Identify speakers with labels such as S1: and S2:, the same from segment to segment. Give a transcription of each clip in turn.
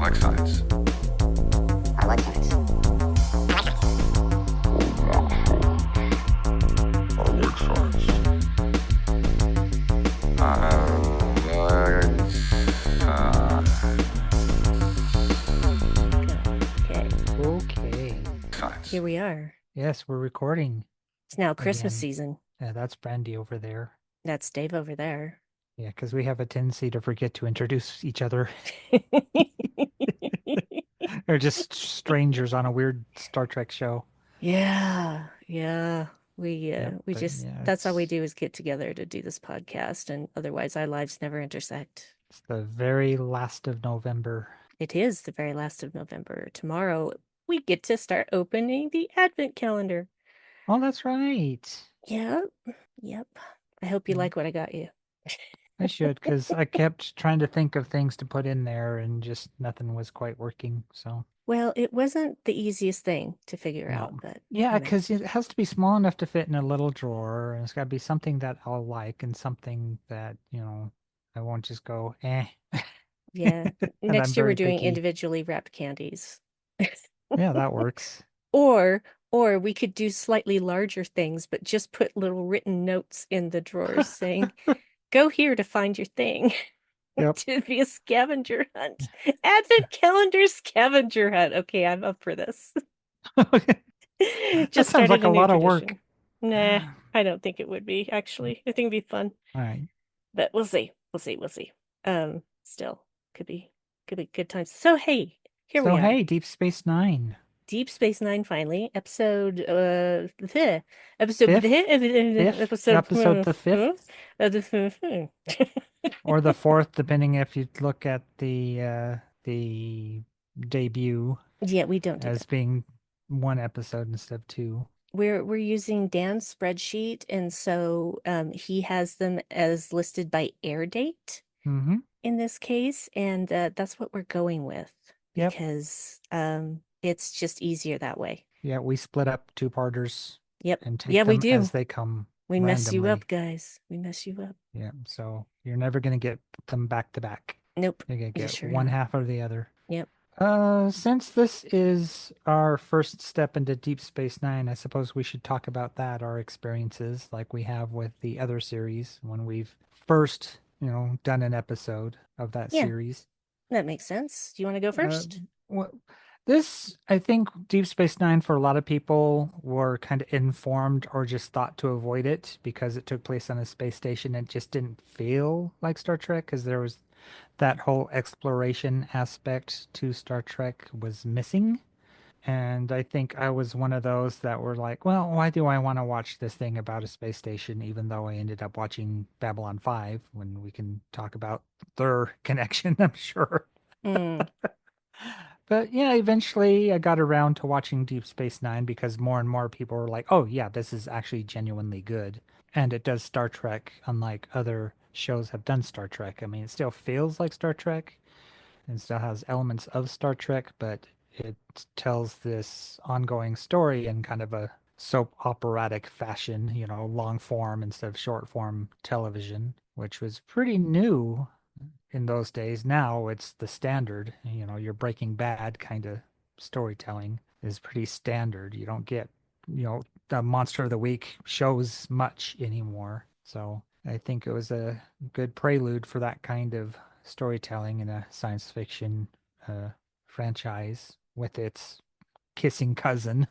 S1: like science.
S2: I like science.
S1: I like science. Uh,
S3: Okay.
S4: Okay.
S1: science.
S3: Here we are.
S4: Yes, we're recording
S3: It's now Christmas
S4: again.
S3: season.
S4: That's Brandy over there.
S3: That's Dave over there.
S4: Yeah, because we have a tendency to forget to introduce each other. They're just strangers on a weird Star Trek show.
S3: Yeah, yeah. We
S4: Yep,
S3: we
S4: but
S3: just
S4: yeah,
S3: that's all we do is get together to do this podcast, and otherwise our lives never intersect.
S4: it's the very last of November.
S3: It is the very last of November. Tomorrow we get to start opening the Advent calendar.
S4: Oh, that's right.
S3: Yep. Yep. I hope you
S4: Yeah,
S3: like what I got you.
S4: I should, because I kept trying to think of things to put in there and just nothing was quite working. So,
S3: Well, it wasn't the easiest thing to figure
S4: no.
S3: out, but
S4: Yeah,
S3: you know.
S4: because it has to be small enough to fit in a little drawer, and it's got to be something that I'll like and something that, I won't just go, eh.
S3: Yeah.
S4: And I'm
S3: Next year we're
S4: very
S3: doing
S4: picky.
S3: individually wrapped candies.
S4: Yeah, that works.
S3: Or or we could do slightly larger things, but just put little written notes in the drawers saying, go here to find your thing.
S4: Yep.
S3: To be a scavenger hunt. Advent calendar scavenger hunt. Okay, I'm up for this.
S4: That
S3: Just
S4: sounds like
S3: started
S4: a
S3: a new
S4: lot of work.
S3: tradition. Nah, I don't think it would be, actually. I think it'd be fun.
S4: All right.
S3: But we'll see. We'll see. We'll see. Still could be good times. So hey, here we
S4: So,
S3: are.
S4: hey, Deep Space Nine.
S3: Deep Space Nine finally. Episode episode
S4: Fifth? Fifth?
S3: episode
S4: Episode the fifth? Or the fourth, depending if you look at the debut
S3: Yeah, we don't do
S4: as
S3: that.
S4: being one episode instead of two.
S3: We're using Dan's spreadsheet, and so he has them as listed by air date
S4: Mm-hmm.
S3: in this case, and that's what we're going with
S4: Yep.
S3: because it's just easier that way.
S4: Yeah, we split up two-parters
S3: Yep.
S4: and
S3: Yeah,
S4: take
S3: we
S4: them as
S3: do.
S4: they come
S3: We mess you
S4: randomly.
S3: up, guys. We mess you up.
S4: Yeah, so you're never gonna get them back to back.
S3: Nope.
S4: You're gonna
S3: You
S4: get
S3: sure
S4: one
S3: not.
S4: half or the other.
S3: Yep.
S4: Since this is our first step into Deep Space Nine, I suppose we should talk about that, our experiences, like we have with the other series when we've first, done an episode of that
S3: Yeah,
S4: series.
S3: that makes sense. Do you want to go
S4: Uh,
S3: first?
S4: what this, I think Deep Space Nine for a lot of people were kind of informed or just thought to avoid it because it took place on a space station. It just didn't feel like Star Trek because there was that whole exploration aspect to Star Trek was missing. And I think I was one of those that were like, well, why do I want to watch this thing about a space station, even though I ended up watching Babylon 5 when we can talk about their connection, I'm sure.
S3: Mm,
S4: But yeah, eventually I got around to watching Deep Space Nine because more and more people were like, oh, yeah, this is actually genuinely good. And it does Star Trek, unlike other shows have done Star Trek. I mean, it still feels like Star Trek and still has elements of Star Trek, but it tells this ongoing story in kind of a soap operatic fashion, long form instead of short form television, which was pretty new in those days. Now it's the standard, your Breaking Bad kind of storytelling is pretty standard. You don't get, the Monster of the Week shows much anymore. So I think it was a good prelude for that kind of storytelling in a science fiction uh, franchise with its kissing cousin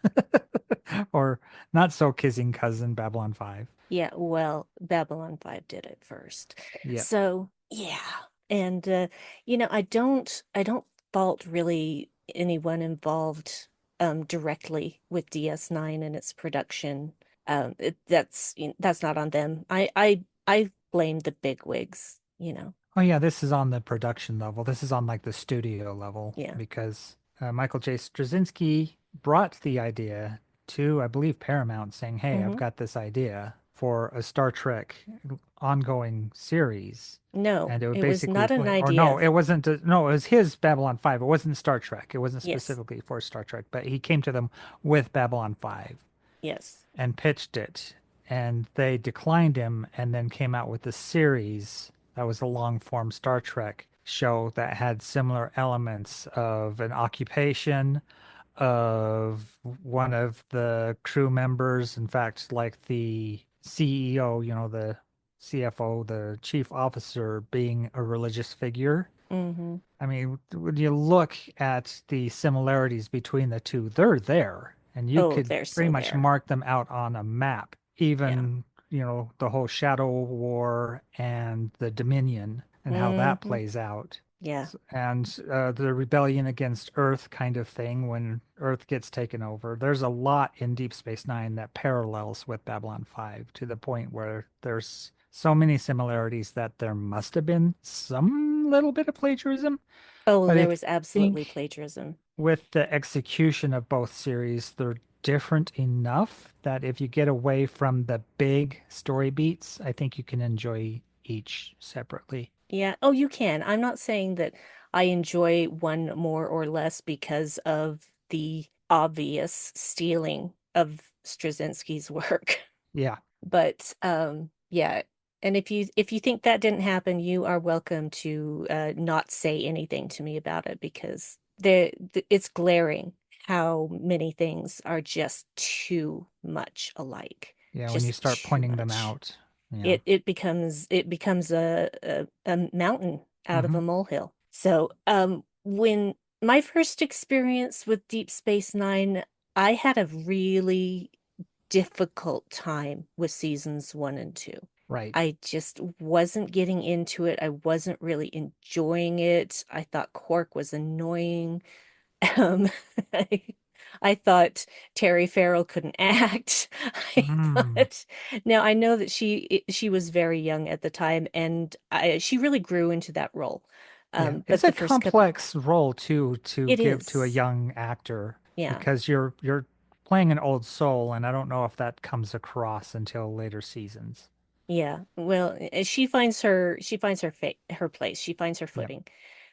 S4: or not so kissing cousin, Babylon 5.
S3: yeah, well, Babylon 5 did it first.
S4: Yep.
S3: So, yeah. And I don't fault really anyone involved directly with DS9 and its production. That's not on them. I blame the bigwigs.
S4: Oh yeah, this is on the production level. This is on like the studio level
S3: Yeah.
S4: because Michael J. Straczynski brought the idea to, I believe, Paramount, saying, "Hey, I've
S3: Hmm.
S4: got this idea for a Star Trek ongoing series."
S3: No,
S4: And it would
S3: it was
S4: basically
S3: not an
S4: play, or
S3: idea.
S4: no, it wasn't, no, it was his Babylon 5. It wasn't Star Trek. It wasn't
S3: Yes.
S4: specifically for Star Trek, but he came to them with Babylon 5
S3: Yes.
S4: and pitched it, and they declined him and then came out with the series that was a long form Star Trek show that had similar elements of an occupation, of one of the crew members, in fact, like the CEO, the CFO, the chief officer being a religious figure.
S3: Mm-hmm.
S4: I mean, when you look at the similarities between the two, they're there, and you
S3: Oh,
S4: could
S3: they're
S4: pretty
S3: so
S4: much
S3: there.
S4: mark them out on a map.
S3: Yeah.
S4: Even, the whole Shadow War and the Dominion and how that
S3: Mm-hmm.
S4: plays out.
S3: Yeah.
S4: And the rebellion against Earth kind of thing when Earth gets taken over. There's a lot in Deep Space Nine that parallels with Babylon 5 to the point where there's so many similarities that there must have been some little bit of plagiarism.
S3: Oh,
S4: But
S3: there
S4: I
S3: was absolutely
S4: think
S3: plagiarism.
S4: with the execution of both series, they're different enough that if you get away from the big story beats, I think you can enjoy each separately.
S3: Yeah. Oh, you can. I'm not saying that I enjoy one more or less because of the obvious stealing of Straczynski's work.
S4: Yeah.
S3: But yeah. And if you think that didn't happen, you are welcome to not say anything to me about it because it's glaring how many things are just too much alike.
S4: Yeah, when you
S3: Just
S4: start
S3: too
S4: pointing them
S3: much.
S4: out. Yeah.
S3: It becomes a mountain out of
S4: Hmm.
S3: a molehill. So when my first experience with Deep Space Nine, I had a really difficult time with seasons one and two.
S4: Right.
S3: I just wasn't getting into it. I wasn't really enjoying it. I thought Quark was annoying. Um, I, I thought Terry Farrell couldn't act. I
S4: Mm.
S3: thought now I know that she was very young at the time, and she really grew into that role.
S4: Yeah. It's
S3: But
S4: a
S3: the first couple,
S4: complex role too to
S3: it
S4: give to a
S3: is,
S4: young actor
S3: yeah.
S4: because you're playing an old soul, and I don't know if that comes across until later seasons.
S3: Yeah. Well, she finds her place. She finds her
S4: Yep.
S3: footing.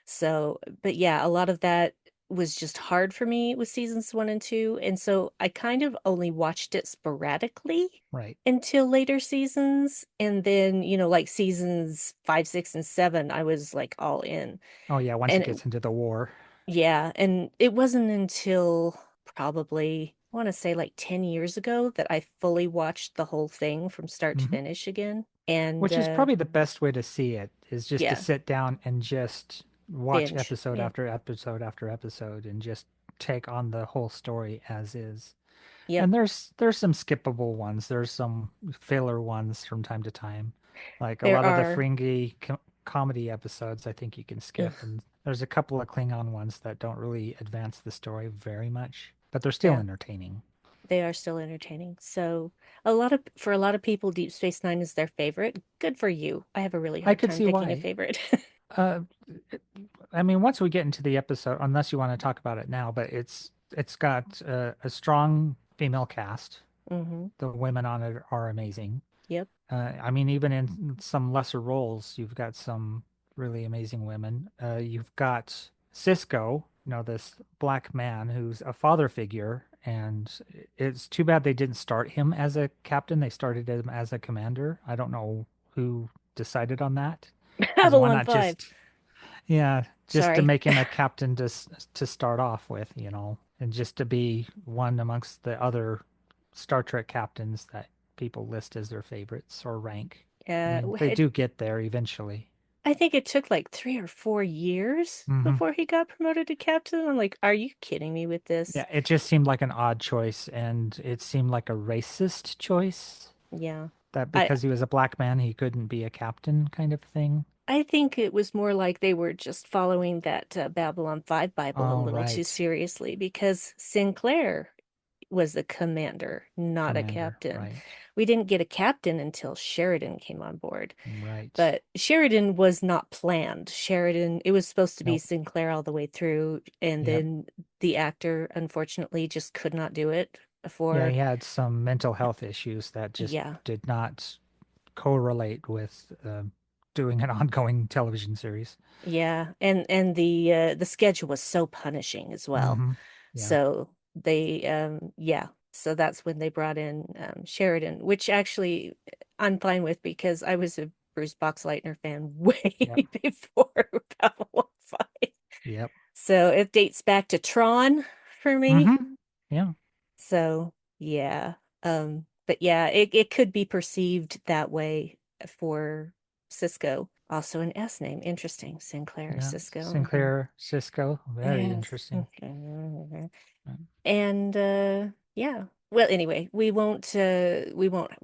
S3: So, but yeah, a lot of that was just hard for me with seasons one and two, and so I kind of only watched it sporadically
S4: Right.
S3: until later seasons, and then, like seasons five, six, and seven, I was like all in.
S4: Oh yeah, once it
S3: And
S4: gets into the war.
S3: yeah, and it wasn't until probably I want to say like 10 years ago that I fully watched the whole thing from start to
S4: Hmm.
S3: finish again. And
S4: Which is probably the best way to see it, is just to
S3: yeah,
S4: sit down and just watch
S3: binge.
S4: episode
S3: Yeah.
S4: after episode after episode and just take on the whole story as is.
S3: Yep.
S4: And there's some skippable ones. There's some filler ones from time to time. Like a
S3: There
S4: lot of the
S3: are
S4: Fringy comedy episodes, I think you can
S3: ugh,
S4: skip. And there's a couple of Klingon ones that don't really advance the story very much, but they're still
S3: yeah,
S4: entertaining.
S3: they are still entertaining. So for a lot of people, Deep Space Nine is their favorite. Good for you. I have a really
S4: I
S3: hard
S4: could
S3: time
S4: see
S3: picking a
S4: why.
S3: favorite.
S4: Uh, it- I mean, once we get into the episode, unless you want to talk about it now, but it's got a strong female cast.
S3: Hmm.
S4: The women on it are amazing.
S3: Yep.
S4: I mean, even in some lesser roles, you've got some really amazing women. You've got Cisco, this black man who's a father figure, and it's too bad they didn't start him as a captain. They started him as a commander. I don't know who decided on that, because why
S3: Babylon
S4: not
S3: 5.
S4: just, yeah, just to
S3: Sorry.
S4: make him a captain to start off with, and just to be one amongst the other Star Trek captains that people list as their favorites or rank. I mean, they
S3: It,
S4: do get there eventually.
S3: I think it took like 3 or 4 years
S4: Hmm.
S3: before he got promoted to captain. I'm like, are you kidding me with this?
S4: Yeah, it just seemed like an odd choice, and it seemed like a racist choice
S3: Yeah.
S4: that
S3: I
S4: because he was a black man, he couldn't be a captain kind of thing.
S3: I think it was more like they were just following that Babylon 5 Bible a
S4: Oh,
S3: little too
S4: right.
S3: seriously because Sinclair was the commander, not a
S4: Commander,
S3: captain.
S4: right.
S3: We didn't get a captain until Sheridan came on board.
S4: Right.
S3: But Sheridan was not planned. It was supposed to be
S4: Nope.
S3: Sinclair all the way through, and
S4: Yep.
S3: then the actor unfortunately just could not do it
S4: Yeah,
S3: for,
S4: he had some mental health issues that just
S3: yeah.
S4: did not correlate with doing an ongoing television series.
S3: Yeah, and the schedule was so punishing as well.
S4: Hmm. Yeah.
S3: So so that's when they brought in Sheridan, which actually I'm fine with because I was a Bruce Boxleitner fan way
S4: Yep.
S3: before Babylon 5.
S4: Yep.
S3: So it dates back to Tron for me.
S4: Mm-hmm. Yeah.
S3: So yeah. But yeah, it could be perceived that way for Cisco. Also an S name. Interesting. Sinclair,
S4: Yeah.
S3: Cisco.
S4: Sinclair, Cisco, very
S3: Yes.
S4: interesting.
S3: And yeah. Well, anyway, we won't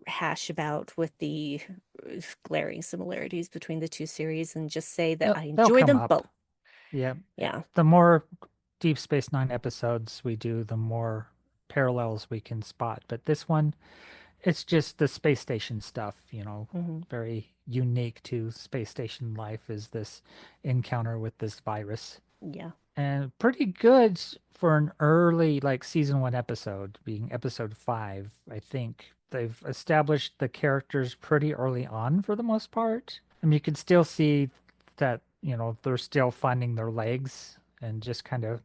S3: hash about with the glaring similarities between the two series and just say that I
S4: They'll
S3: enjoy
S4: come
S3: them
S4: up.
S3: both.
S4: Yeah.
S3: Yeah.
S4: The more Deep Space Nine episodes we do, the more parallels we can spot. But this one, it's just the space station stuff,
S3: Hmm.
S4: very unique to space station life is this encounter with this virus.
S3: Yeah.
S4: And pretty good for an early, like season one episode, being episode five, I think. They've established the characters pretty early on for the most part. I mean, you can still see that, they're still finding their legs and just kind of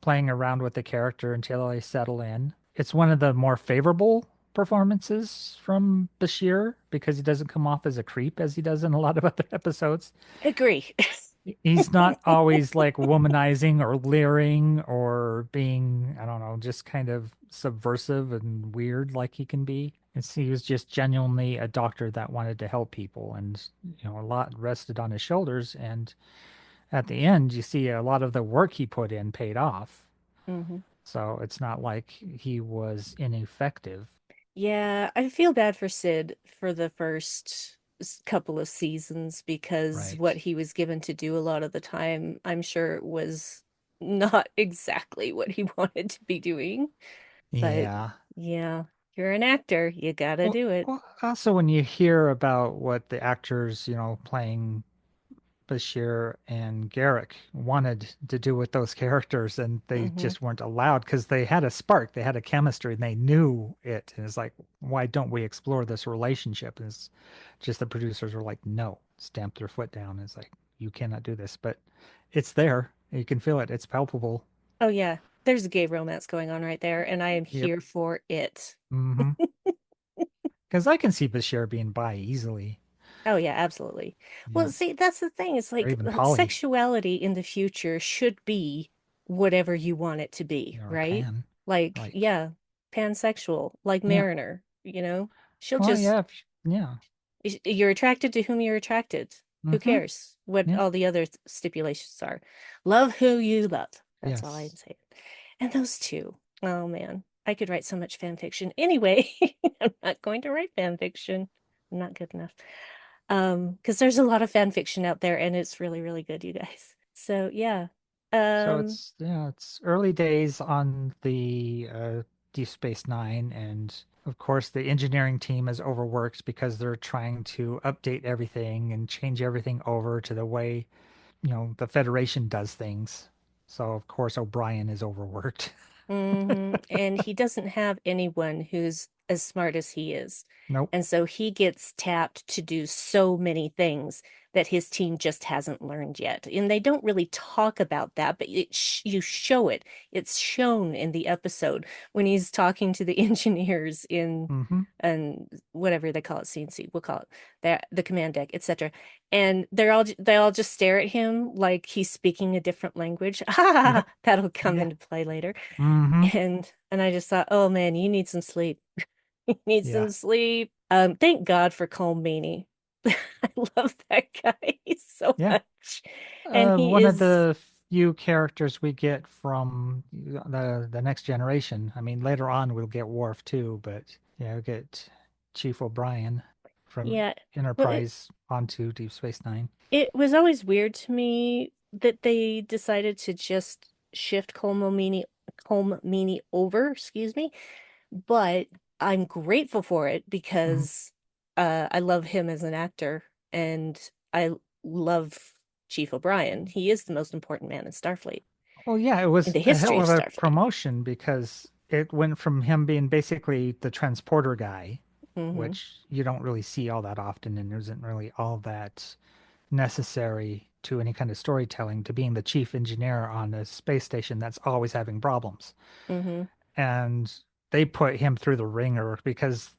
S4: playing around with the character until they settle in. It's one of the more favorable performances from Bashir because he doesn't come off as a creep as he does in a lot of other episodes.
S3: Agree.
S4: He's not always like womanizing or leering or being, I don't know, just kind of subversive and weird like he can be. He was just genuinely a doctor that wanted to help people, and a lot rested on his shoulders. And at the end, you see a lot of the work he put in paid off.
S3: Hmm.
S4: So it's not like he was ineffective.
S3: Yeah, I feel bad for Sid for the first couple of seasons because what
S4: Right.
S3: he was given to do a lot of the time, I'm sure was not exactly what he wanted to be doing. But
S4: Yeah.
S3: yeah, you're an actor, you gotta
S4: Well,
S3: do it.
S4: well, also when you hear about what the actors, playing Bashir and Garrick wanted to do with those characters, and they
S3: Hmm.
S4: just weren't allowed because they had a spark, they had a chemistry, and they knew it. And it's like, why don't we explore this relationship? And it's just the producers were like, no, stamped their foot down. It's like, you cannot do this, but it's there. You can feel it. It's palpable.
S3: Oh yeah, there's a gay romance going on right there, and I am
S4: Yep.
S3: here for it.
S4: Mm-hmm. Because I can see Bashir being bi easily.
S3: Oh yeah, absolutely. Well,
S4: Yeah.
S3: see, that's the thing. It's
S4: Or
S3: like
S4: even Polly
S3: sexuality in the future should be whatever you want it to be,
S4: or
S3: right?
S4: Pan.
S3: Like,
S4: Like,
S3: yeah, pansexual, like
S4: yeah.
S3: Mariner, She'll
S4: Well,
S3: just
S4: yeah. Yeah.
S3: you're attracted to whom you're attracted. Who
S4: Mm-hmm.
S3: cares what
S4: Yeah.
S3: all the other stipulations are? Love who you love. That's all I can
S4: Yes.
S3: say. And those two, oh man, I could write so much fan fiction. Anyway, I'm not going to write fan fiction. I'm not good enough. Because there's a lot of fan fiction out there and it's really, really good, you guys. So yeah.
S4: So
S3: Um,
S4: it's early days on the Deep Space Nine, and of course the engineering team is overworked because they're trying to update everything and change everything over to the way, the Federation does things. So of course O'Brien is overworked.
S3: And he doesn't have anyone who's as smart as he is.
S4: Nope.
S3: And so he gets tapped to do so many things that his team just hasn't learned yet. And they don't really talk about that, but you show it. It's shown in the episode when he's talking to the engineers in
S4: Mm-hmm.
S3: and whatever they call it, CNC, we'll call it the command deck, etc. And they all just stare at him like he's speaking a different language. Ah,
S4: Yep.
S3: that'll come
S4: Yeah.
S3: into play later.
S4: Mm-hmm.
S3: And I just thought, oh man, you need some sleep. You need
S4: Yeah.
S3: some sleep. Thank God for Colm Meaney. I love that guy so
S4: Yeah.
S3: much. And he
S4: One of
S3: is,
S4: the few characters we get from the next generation. I mean, later on we'll get Worf too, but yeah, we get Chief O'Brien from
S3: yeah. Well,
S4: Enterprise onto Deep Space Nine.
S3: it was always weird to me that they decided to just shift Colm Meaney over, excuse me, but I'm grateful for it
S4: Mhm.
S3: because I love him as an actor and I love Chief O'Brien. He is the most important man in Starfleet,
S4: Well, yeah, it
S3: in
S4: was
S3: the
S4: a
S3: history
S4: hell
S3: of
S4: of a
S3: Starfleet.
S4: promotion because it went from him being basically the transporter guy,
S3: Hmm.
S4: which you don't really see all that often, and isn't really all that necessary to any kind of storytelling, to being the chief engineer on a space station that's always having problems.
S3: Hmm.
S4: And they put him through the ringer because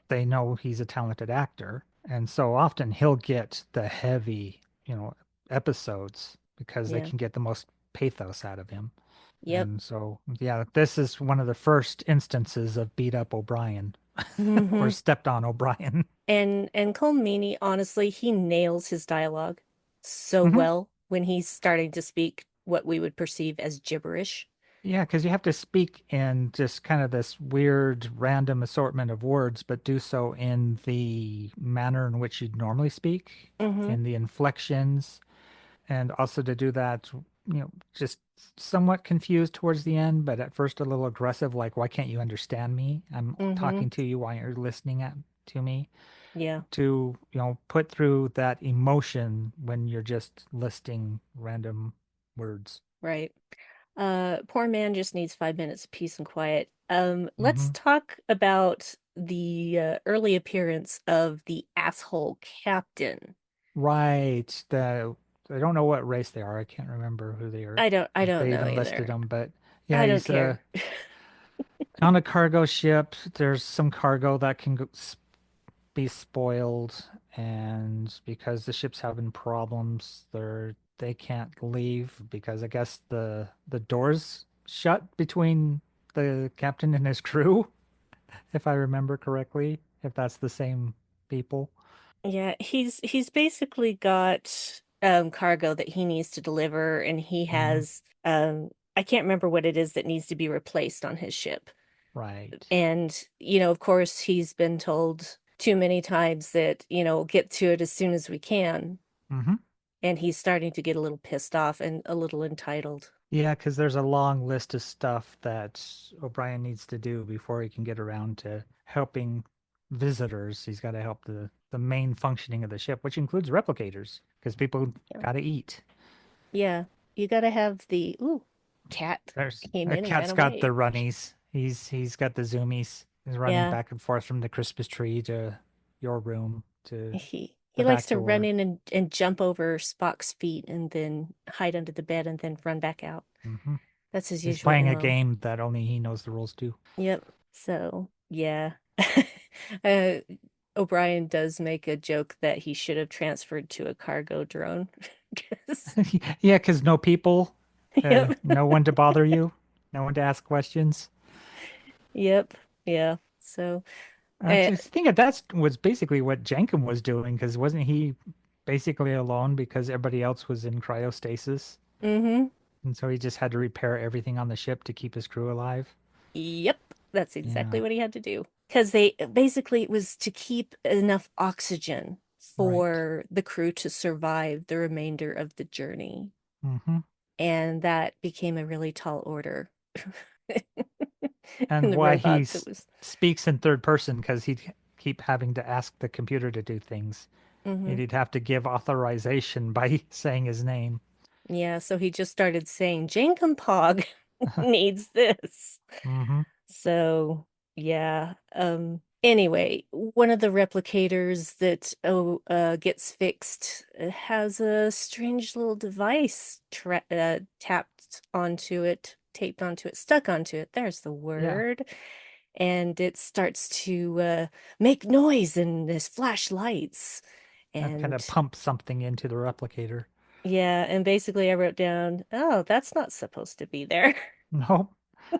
S4: they know he's a talented actor. And so often he'll get the heavy, episodes because they
S3: Yeah.
S4: can get the most pathos out of him.
S3: Yep.
S4: And so, yeah, this is one of the first instances of beat up O'Brien or
S3: Hmm.
S4: stepped on O'Brien.
S3: And Colmini, honestly, he nails his dialogue so
S4: Hmm.
S3: well when he's starting to speak what we would perceive as gibberish.
S4: Yeah, because you have to speak in just kind of this weird, random assortment of words, but do so in the manner in which you'd normally speak,
S3: Hmm.
S4: in the inflections, and also to do that, just somewhat confused towards the end, but at first a little aggressive, like, why can't you understand me? I'm
S3: Hmm.
S4: talking to you while you're listening to me.
S3: Yeah,
S4: To, put through that emotion when you're just listing random words.
S3: right. Poor man just needs 5 minutes of peace and quiet. Let's
S4: Hmm.
S3: talk about the early appearance of the asshole captain.
S4: Right. I don't know what race they are. I can't remember who they are,
S3: I
S4: if
S3: don't
S4: they
S3: know
S4: even listed
S3: either.
S4: them, but yeah,
S3: I don't
S4: he's
S3: care.
S4: on a cargo ship. There's some cargo that can be spoiled, and because the ship's having problems, they can't leave because I guess the doors shut between the captain and his crew, if I remember correctly, if that's the same people.
S3: Yeah, he's basically got cargo that he needs to deliver, and he
S4: Hmm.
S3: has I can't remember what it is that needs to be replaced on his ship.
S4: Right.
S3: And, of course, he's been told too many times that, get to it as soon as we can.
S4: Hmm.
S3: And he's starting to get a little pissed off and a little entitled.
S4: Yeah, because there's a long list of stuff that O'Brien needs to do before he can get around to helping visitors. He's got to help the main functioning of the ship, which includes replicators, because people
S3: Yeah.
S4: got to eat.
S3: Yeah, you gotta have the cat
S4: There's
S3: came
S4: a
S3: in and ran
S4: cat's got the
S3: away.
S4: runnies. He's got the zoomies. He's running
S3: Yeah,
S4: back and forth from the Christmas tree to your room to
S3: he
S4: the
S3: likes
S4: back
S3: to run
S4: door.
S3: in and jump over Spock's feet and then hide under the bed and then run back out.
S4: Hmm.
S3: That's his
S4: He's
S3: usual
S4: playing a
S3: MO.
S4: game that only he knows the rules to.
S3: Yep. So, yeah. Uh, O'Brien does make a joke that he should have transferred to a cargo drone. 'Cause-
S4: Yeah, because no people,
S3: Yep.
S4: no one to bother you, no one to ask questions.
S3: Yep. Yeah. So,
S4: I just think that was basically what Jenkin was doing, because wasn't he basically alone because everybody else was in cryostasis?
S3: mm-hmm.
S4: And so he just had to repair everything on the ship to keep his crew alive.
S3: Yep. That's
S4: Yeah,
S3: exactly what he had to do. Because they basically it was to keep enough oxygen
S4: right.
S3: for the crew to survive the remainder of the journey.
S4: Hmm.
S3: And that became a really tall order. And
S4: And
S3: the
S4: why he
S3: robots, it was.
S4: speaks in third person, because he'd keep having to ask the computer to do things.
S3: Mm-hmm.
S4: He'd have to give authorization by saying his name.
S3: Yeah, so he just started saying Jankum needs this.
S4: Hmm.
S3: So, yeah. Anyway, one of the replicators that gets fixed has a strange little device tapped onto it, taped onto it, stuck onto it. There's the
S4: Yeah,
S3: word. And it starts to make noise and there's flashlights.
S4: that kind
S3: And
S4: of pumps something into the replicator.
S3: yeah, and basically I wrote down, oh, that's not supposed to be there.
S4: Nope.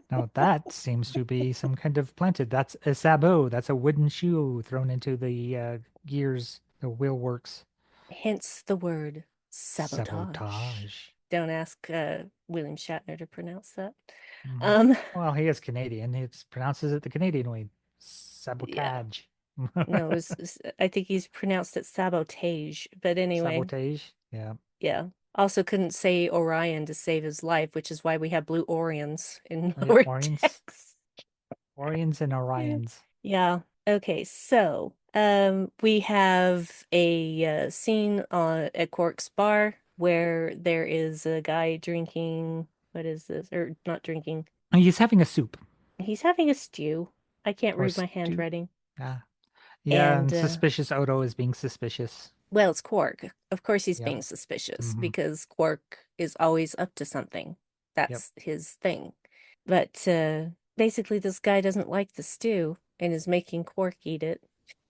S4: No, that seems to be some kind of planted. That's a sabot. That's a wooden shoe thrown into the gears, the wheel works.
S3: Hence the word sabotage.
S4: Sabotage.
S3: Don't ask William Shatner to pronounce that.
S4: Hmm.
S3: Um,
S4: Well, he is Canadian. He pronounces it the Canadian way.
S3: yeah,
S4: Sabotage.
S3: no, I think he's pronounced it sabotage. But anyway,
S4: Sabotage. Yeah.
S3: yeah. Also couldn't say Orion to save his life, which is why we have blue Orions in
S4: Oh, yeah.
S3: lower
S4: Orions.
S3: decks.
S4: Orions and
S3: Yeah.
S4: Orions.
S3: Yeah. Okay, so we have a scene on at Quark's bar where there is a guy drinking, what is this? Or not drinking.
S4: Oh, he's having a soup
S3: He's having a stew. I can't
S4: or
S3: read my
S4: stew.
S3: handwriting.
S4: Ah. Yeah,
S3: And
S4: and suspicious Odo is being suspicious.
S3: well, it's Quark. Of course he's
S4: Yep.
S3: being suspicious
S4: Hmm.
S3: because Quark is always up to something.
S4: Yep.
S3: That's his thing. But basically this guy doesn't like the stew and is making Quark eat it.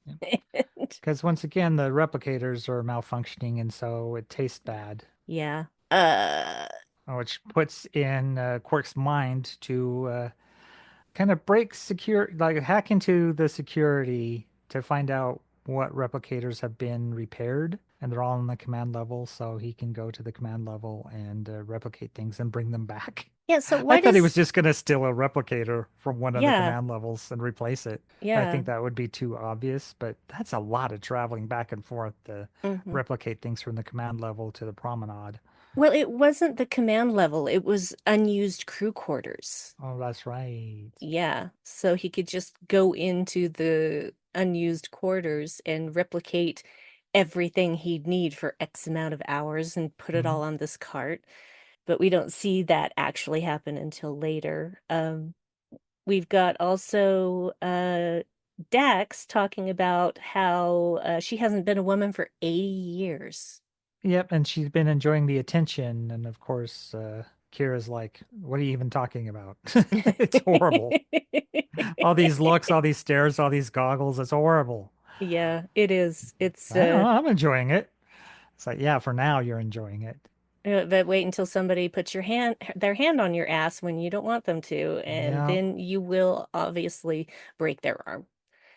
S3: And
S4: Because once again, the replicators are malfunctioning, and so it tastes bad,
S3: yeah.
S4: which puts in Quark's mind to kind of break secure, like hack into the security to find out what replicators have been repaired, and they're all on the command level, so he can go to the command level and replicate things and bring them back.
S3: Yeah, so
S4: I
S3: why
S4: thought he was
S3: does
S4: just going to steal a replicator from one of the
S3: yeah,
S4: command levels and replace it. I
S3: yeah.
S4: think that would be too obvious, but that's a lot of traveling back and forth to
S3: Hmm.
S4: replicate things from the command level to the promenade.
S3: Well, it wasn't the command level, it was unused crew quarters.
S4: Oh, that's right.
S3: Yeah, so he could just go into the unused quarters and replicate everything he'd need for X amount of hours and put it
S4: Hmm.
S3: all on this cart. But we don't see that actually happen until later. We've got also Dax talking about how she hasn't been a woman for 80 years.
S4: Yep, and she's been enjoying the attention, and of course, Kira's like, "What are you even talking about? It's horrible. All these looks, all these stares, all these goggles. It's horrible."
S3: Yeah, it is. It's
S4: I don't know. I'm enjoying it. It's like, yeah, for now you're enjoying it.
S3: but wait until somebody puts their hand on your ass when you don't want them to, and
S4: Yeah,
S3: then you will obviously break their arm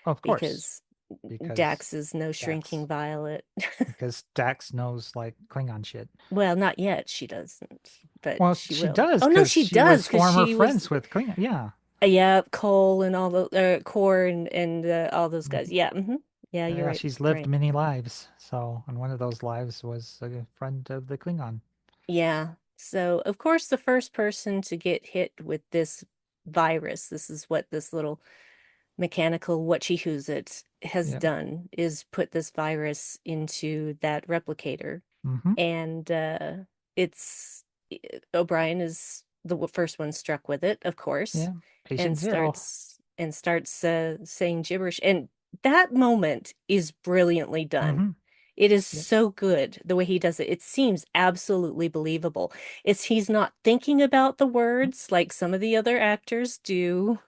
S4: of course,
S3: because
S4: because
S3: Dax is no shrinking
S4: Dax,
S3: violet.
S4: because Dax knows like Klingon shit.
S3: Well, not yet, she doesn't, but
S4: Well,
S3: she
S4: she
S3: will.
S4: does
S3: Oh no,
S4: because
S3: she
S4: she
S3: does
S4: was
S3: because
S4: former
S3: she was
S4: friends with Klingon. Yeah.
S3: yeah, Cole and all the Core and all those guys.
S4: Mhm.
S3: Yeah, yeah, you're
S4: Yeah,
S3: right.
S4: she's lived
S3: Right.
S4: many lives. So, and one of those lives was a friend of the Klingon.
S3: Yeah. So, of course, the first person to get hit with this virus, this is what this little mechanical what she who's it has
S4: Yeah.
S3: done, is put this virus into that replicator.
S4: Hmm.
S3: And it's O'Brien is the first one struck with it, of course,
S4: Yeah.
S3: and
S4: Patient zero.
S3: starts saying gibberish. And that moment is brilliantly done.
S4: Hmm.
S3: It is
S4: Yep.
S3: so good the way he does it. It seems absolutely believable. He's not thinking about the words like some of the other actors do.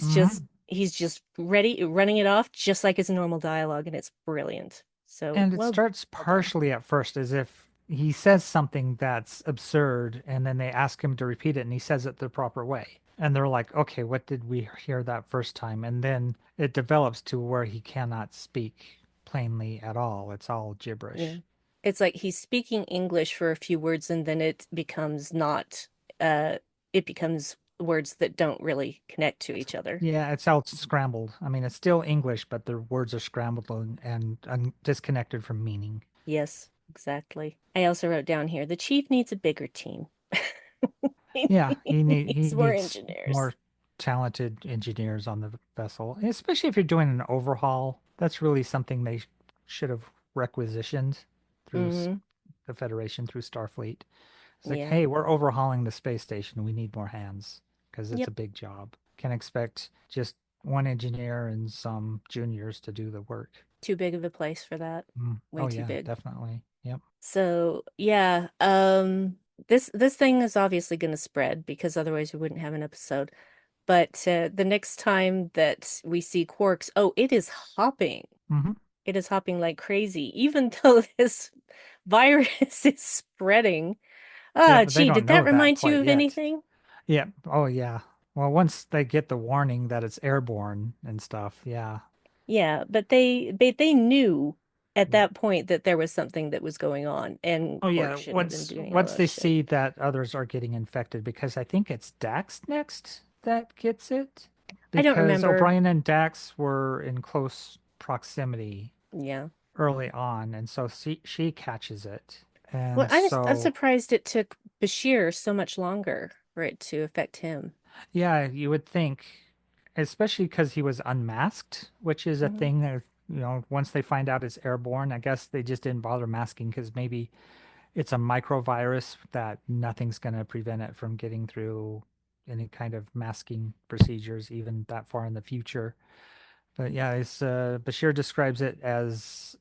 S4: Hmm.
S3: He's just ready running it off just like his normal dialogue, and it's brilliant. So
S4: And it
S3: well
S4: starts
S3: well done.
S4: partially at first as if he says something that's absurd, and then they ask him to repeat it, and he says it the proper way. And they're like, okay, what did we hear that first time? And then it develops to where he cannot speak plainly at all. It's all
S3: Yeah.
S4: gibberish.
S3: It's like he's speaking English for a few words and then it becomes not uh it becomes words that don't really connect to
S4: It's,
S3: each other.
S4: yeah, it's all scrambled. I mean, it's still English, but the words are scrambled and disconnected from meaning.
S3: Yes, exactly. I also wrote down here the chief needs a bigger team. He
S4: Yeah, he
S3: needs more
S4: needs
S3: engineers.
S4: more talented engineers on the vessel, especially if you're doing an overhaul. That's really something they should have requisitioned through
S3: Hmm.
S4: the Federation, through Starfleet. It's like,
S3: Yeah.
S4: hey, we're overhauling the space station. We need more hands because it's
S3: Yep.
S4: a big job. Can't expect just one engineer and some juniors to do the work.
S3: Too big of a place for that.
S4: Mm.
S3: Way
S4: Oh
S3: too
S4: yeah,
S3: big.
S4: definitely. Yep.
S3: So, yeah, this thing is obviously going to spread because otherwise we wouldn't have an episode. But the next time that we see Quarks, oh, it is hopping.
S4: Hmm.
S3: It is hopping like crazy, even though this virus is spreading.
S4: Yeah,
S3: Ah,
S4: but they
S3: gee,
S4: don't
S3: did that
S4: know that
S3: remind you
S4: quite
S3: of
S4: yet.
S3: anything?
S4: Yeah. Oh, yeah. Well, once they get the warning that it's airborne and stuff, yeah.
S3: Yeah, but they knew at
S4: Yeah.
S3: that point that there was something that was going on, and
S4: Oh,
S3: Quark
S4: yeah.
S3: shouldn't have been
S4: Once
S3: doing all
S4: once
S3: that
S4: they
S3: shit.
S4: see that others are getting infected, because I think it's Dax next that gets it,
S3: I don't
S4: because
S3: remember.
S4: O'Brien and Dax were in close proximity
S3: Yeah.
S4: early on, and so she catches it,
S3: Well,
S4: and
S3: I'm
S4: so
S3: surprised it took Bashir so much longer for it to affect him.
S4: yeah, you would think, especially because he was unmasked, which is a
S3: Hmm.
S4: thing that, once they find out it's airborne, I guess they just didn't bother masking because maybe it's a microvirus that nothing's going to prevent it from getting through any kind of masking procedures, even that far in the future. But yeah, Bashir describes it as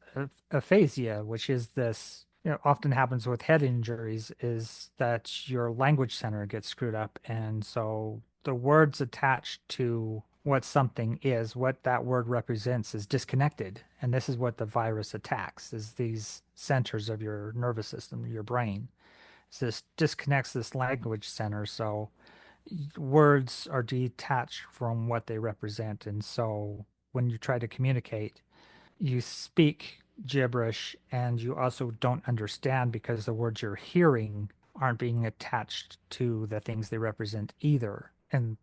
S4: aphasia, which is this, often happens with head injuries, is that your language center gets screwed up. And so the words attached to what something is, what that word represents is disconnected. And this is what the virus attacks, is these centers of your nervous system, your brain. So this disconnects this language center, so words are detached from what they represent. And so when you try to communicate, you speak gibberish and you also don't understand because the words you're hearing aren't being attached to the things they represent either. And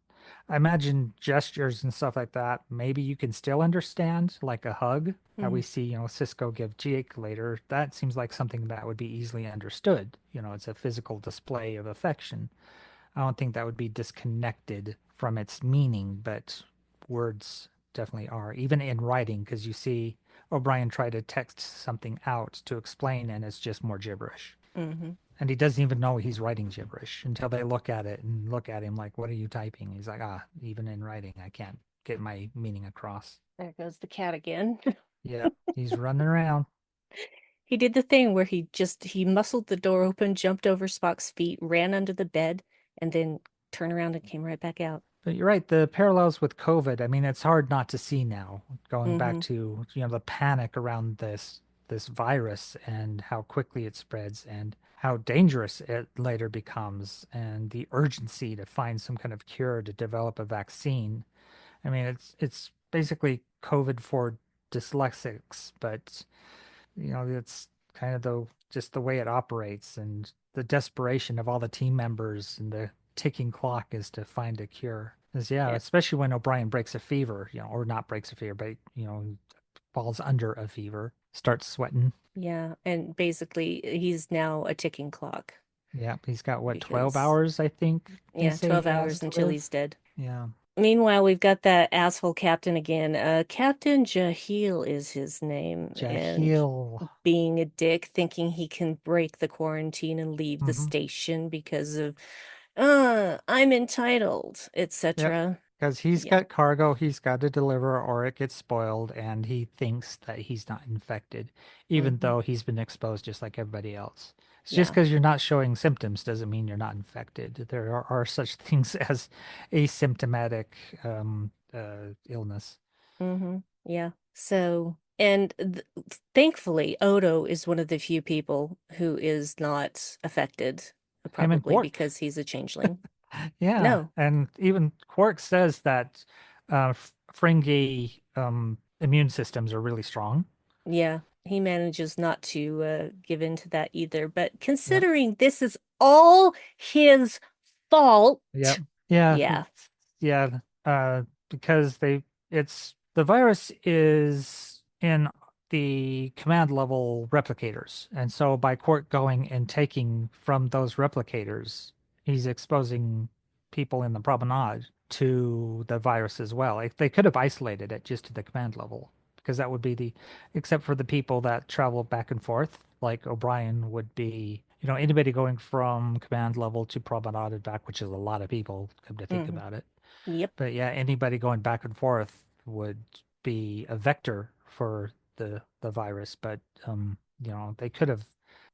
S4: I imagine gestures and stuff like that, maybe you can still understand, like a hug, how we
S3: Mm,
S4: see, Cisco give Jake later. That seems like something that would be easily understood. It's a physical display of affection. I don't think that would be disconnected from its meaning, but words definitely are, even in writing, because you see O'Brien try to text something out to explain, and it's just more gibberish.
S3: hmm
S4: And he doesn't even know he's writing gibberish until they look at it and look at him like, "What are you typing?" He's like, even in writing, I can't get my meaning across.
S3: There goes the cat again.
S4: Yep, he's running around.
S3: He did the thing where he muscled the door open, jumped over Spock's feet, ran under the bed, and then turned around and came right back out.
S4: But you're right, the parallels with COVID, I mean, it's hard not to see now, going back
S3: Hmm
S4: to, the panic around this virus and how quickly it spreads and how dangerous it later becomes and the urgency to find some kind of cure to develop a vaccine. I mean, it's basically COVID for dyslexics, but it's kind of just the way it operates and the desperation of all the team members and the ticking clock is to find a cure. 'Cause, yeah,
S3: Yeah.
S4: especially when O'Brien breaks a fever, or not breaks a fever, but falls under a fever, starts sweating.
S3: Yeah. And basically, he's now a ticking clock
S4: Yeah, he's got what, 12
S3: because,
S4: hours, I think they
S3: yeah,
S4: say
S3: 12
S4: he has
S3: hours
S4: to
S3: until
S4: live.
S3: he's dead.
S4: Yeah.
S3: Meanwhile, we've got that asshole captain again. Captain Jahil is his name, and
S4: Jahil.
S3: being a dick, thinking he can break the quarantine and leave the
S4: Hmm.
S3: station because of, I'm entitled,
S4: Yep.
S3: etc.
S4: Because he's
S3: Yeah.
S4: got cargo he's got to deliver or it gets spoiled, and he thinks that he's not infected, even
S3: hmm
S4: though he's been exposed just like everybody else. It's just
S3: Yeah.
S4: because you're not showing symptoms doesn't mean you're not infected. There are such things as asymptomatic illness.
S3: Yeah. So, and thankfully, Odo is one of the few people who is not affected,
S4: Him and
S3: probably
S4: Quark.
S3: because he's a changeling.
S4: Yeah,
S3: No.
S4: and even Quark says that Fringy immune systems are really strong.
S3: Yeah, he manages not to give in to that either. But
S4: Yep.
S3: considering this is all his fault,
S4: Yep. Yeah.
S3: yeah.
S4: Yeah. Because it's the virus is in the command level replicators. And so by Quark going and taking from those replicators, he's exposing people in the promenade to the virus as well. Like they could have isolated it just to the command level because that would be except for the people that travel back and forth, like O'Brien would be, anybody going from command level to promenade and back, which is a lot of people, come to think
S3: hmm
S4: about it.
S3: Yep.
S4: But yeah, anybody going back and forth would be a vector for the virus. But they could have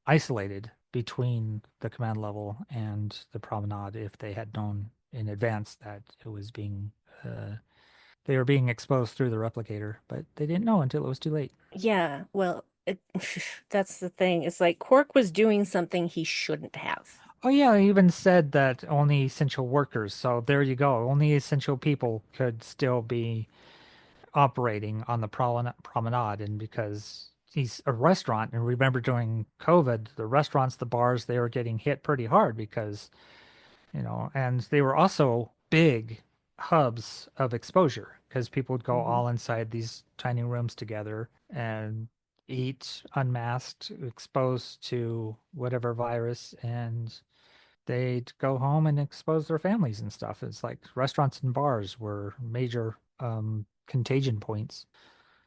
S4: isolated between the command level and the promenade if they had known in advance that it was they were being exposed through the replicator, but they didn't know until it was too late.
S3: Yeah. Well, that's the thing. It's like Quark was doing something he shouldn't have.
S4: Oh yeah, he even said that only essential workers. So there you go. Only essential people could still be operating on the promenade. And because he's a restaurant, and remember during COVID, the restaurants, the bars, they were getting hit pretty hard because, and they were also big hubs of exposure because people would go
S3: Hmm
S4: all inside these tiny rooms together and eat unmasked, exposed to whatever virus, and they'd go home and expose their families and stuff. It's like restaurants and bars were major contagion points.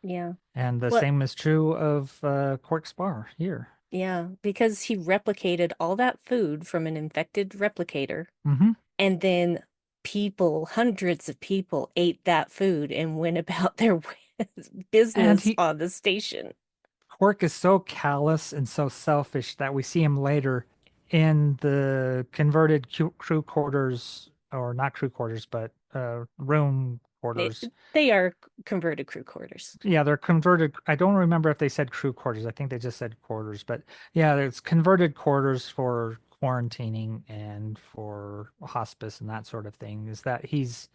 S3: Yeah.
S4: And the
S3: Well,
S4: same is true of Cork's Bar here.
S3: yeah, because he replicated all that food from an infected replicator,
S4: Hmm.
S3: and then people, hundreds of people ate that food and went about their
S4: And
S3: business on the station.
S4: Cork is so callous and so selfish that we see him later in the converted crew quarters, or not crew quarters, but room quarters.
S3: They are converted crew quarters.
S4: Yeah, they're converted. I don't remember if they said crew quarters. I think they just said quarters, but yeah, it's converted quarters for quarantining and for hospice and that sort of thing. Is that he's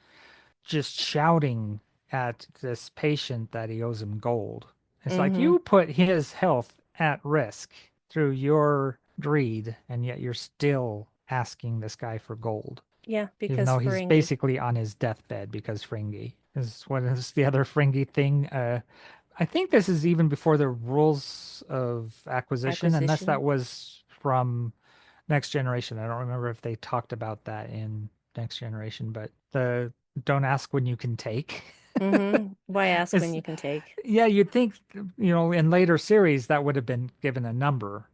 S4: just shouting at this patient that he owes him gold. It's like
S3: Mm-hmm.
S4: you put his health at risk through your greed, and yet you're still asking this guy for gold,
S3: Yeah,
S4: even
S3: because
S4: though he's
S3: Ferengi
S4: basically on his deathbed because Fringy is what is the other Fringy thing? I think this is even before the rules of acquisition, unless that
S3: acquisition.
S4: was from Next Generation. I don't remember if they talked about that in Next Generation, but the don't ask when you can take.
S3: Mm-hmm. Why ask when
S4: It's
S3: you can take?
S4: yeah, you'd think, in later series that would have been given a number,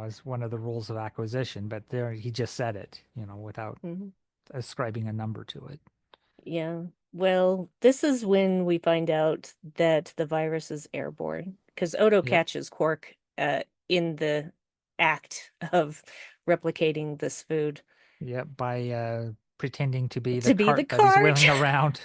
S4: as one of the rules of acquisition, but there he just said it, without
S3: Mm-hmm.
S4: ascribing a number to it.
S3: Yeah. Well, this is when we find out that the virus is airborne because Odo
S4: Yep.
S3: catches Quark in the act of replicating this food
S4: Yep, by pretending to be the
S3: to be the
S4: cart that he's
S3: cart.
S4: wheeling around.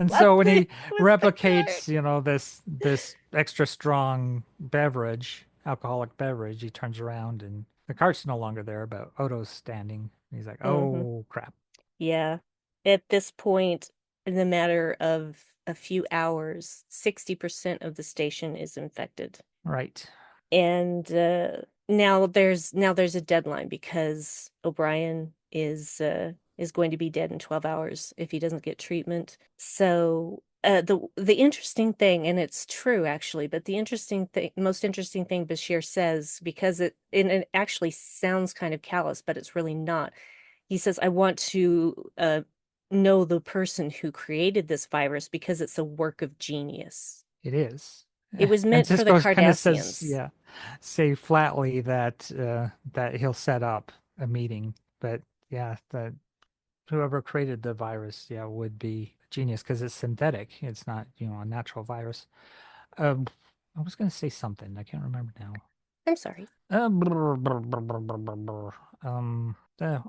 S4: And
S3: Love
S4: so when
S3: it.
S4: he
S3: It was the cart.
S4: replicates, this extra strong beverage, alcoholic beverage, he turns around and the cart's no longer there, but Odo's standing. And he's like,
S3: Hmm.
S4: "Oh crap!"
S3: Yeah. At this point, in the matter of a few hours, 60% of the station is infected.
S4: Right.
S3: And now there's a deadline because O'Brien is going to be dead in 12 hours if he doesn't get treatment. So the interesting thing, and it's true actually, but the interesting thing, most interesting thing Bashir says, because it actually sounds kind of callous, but it's really not. He says, I want to know the person who created this virus because it's a work of genius.
S4: It is.
S3: It was
S4: And
S3: meant for the
S4: Cisco kind of says,
S3: Cardassians.
S4: yeah, say flatly that he'll set up a meeting, but yeah, that whoever created the virus, yeah, would be a genius because it's synthetic. It's not, a natural virus. Um, I was going to say something. I can't remember now.
S3: I'm sorry.
S4: Brr, brr, brr, brr, brr, brr, brr.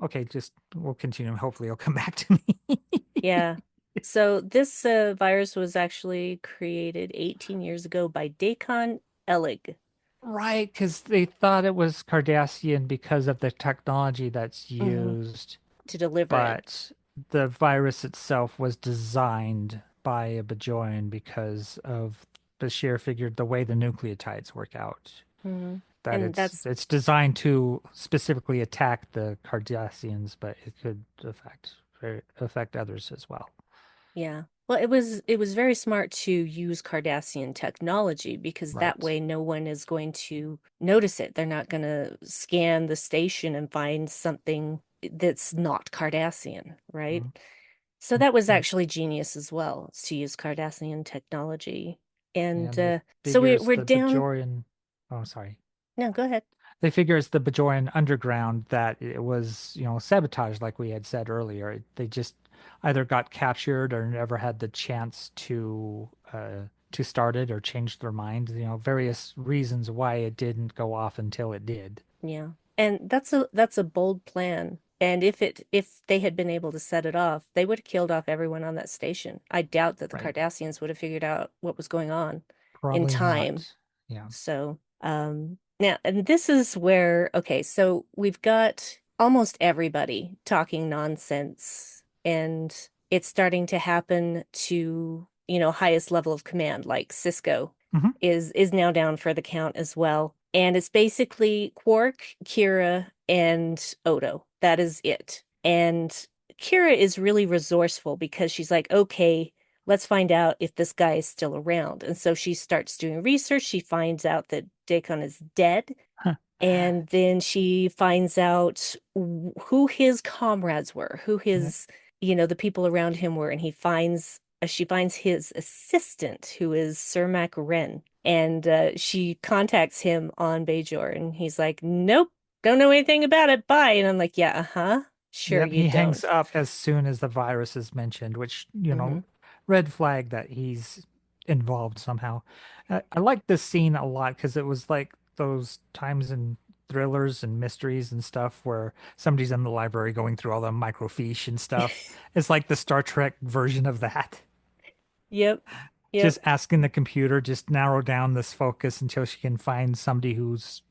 S4: Okay, just we'll continue. Hopefully, it'll come back to me.
S3: Yeah. So this virus was actually created 18 years ago by Dakon Elig.
S4: Right, because they thought it was Cardassian because of the technology that's
S3: Hmm.
S4: used,
S3: To deliver it.
S4: but the virus itself was designed by a Bajoran because of Bashir figured the way the nucleotides work out,
S3: Hmm.
S4: that
S3: And
S4: it's
S3: that's
S4: it's designed to specifically attack the Cardassians, but it could affect others as well.
S3: Yeah. Well, it was very smart to use Cardassian technology because that
S4: Right.
S3: way no one is going to notice it. They're not going to scan the station and find something that's not Cardassian, right?
S4: Mhm.
S3: So that was
S4: And
S3: actually genius as well, is to use Cardassian technology.
S4: yeah,
S3: And
S4: they
S3: so
S4: figure it's
S3: we're
S4: the
S3: down.
S4: Bajorian. Oh, sorry.
S3: No, go ahead.
S4: They figure it's the Bajoran underground that it was, sabotage, like we had said earlier. They just either got captured or never had the chance to start it or change their mind. Various reasons why it didn't go off until it did.
S3: Yeah. And that's a bold plan. And if they had been able to set it off, they would have killed off everyone on that station. I doubt that the
S4: Right.
S3: Cardassians would have figured out what was going on in
S4: Probably
S3: time.
S4: not. Yeah.
S3: So, now, and this is where, okay, so we've got almost everybody talking nonsense, and it's starting to happen to, highest level of command, like Cisco
S4: Hmm.
S3: is now down for the count as well. And it's basically Quark, Kira, and Odo. That is it. And Kira is really resourceful because she's like, okay, let's find out if this guy is still around. And so she starts doing research. She finds out that Dakon is dead. And then she finds out who his comrades were, who
S4: Yeah.
S3: his, the people around him were. And she finds his assistant, who is Sir Mac Wren. And she contacts him on Bajor. And he's like, nope, don't know anything about it. Bye. And I'm like, yeah, uh-huh. Sure,
S4: Yep,
S3: you
S4: he hangs
S3: don't.
S4: up as soon as the virus is mentioned, which,
S3: Hmm.
S4: red flag that he's involved somehow. I like this scene a lot because it was like those times in thrillers and mysteries and stuff where somebody's in the library going through all the microfiche and stuff. It's like the Star Trek version of that.
S3: Yep.
S4: Just
S3: Yep.
S4: asking the computer just narrow down this focus until she can find somebody who's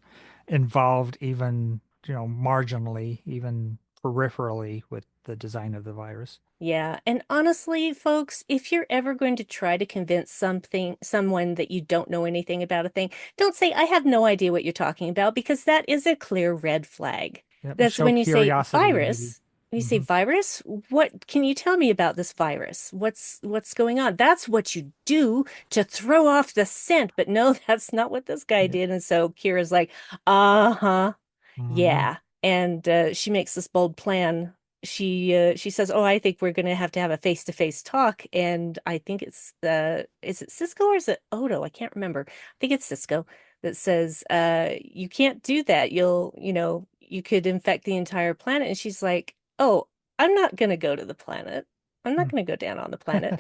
S4: involved even, marginally, even peripherally with the design of the virus.
S3: Yeah. And honestly, folks, if you're ever going to try to convince someone that you don't know anything about a thing, don't say, I have no idea what you're talking about, because that is a clear red flag.
S4: Yep.
S3: That's
S4: Show
S3: when you say
S4: curiosity, maybe.
S3: virus. When you say
S4: Hmm.
S3: virus, what can you tell me about this virus? What's going on? That's what you do to throw off the scent. But no, that's not what this guy
S4: Yeah.
S3: did. And so Kira's like, uh-huh.
S4: Hmm.
S3: Yeah, and she makes this bold plan. She says, "Oh, I think we're gonna have to have a face-to-face talk." And I think it's is it Cisco or is it Odo? I can't remember. I think it's Cisco that says, "You can't do that. You could infect the entire planet." And she's like, "Oh, I'm not gonna go to the planet. I'm not gonna go down on the planet."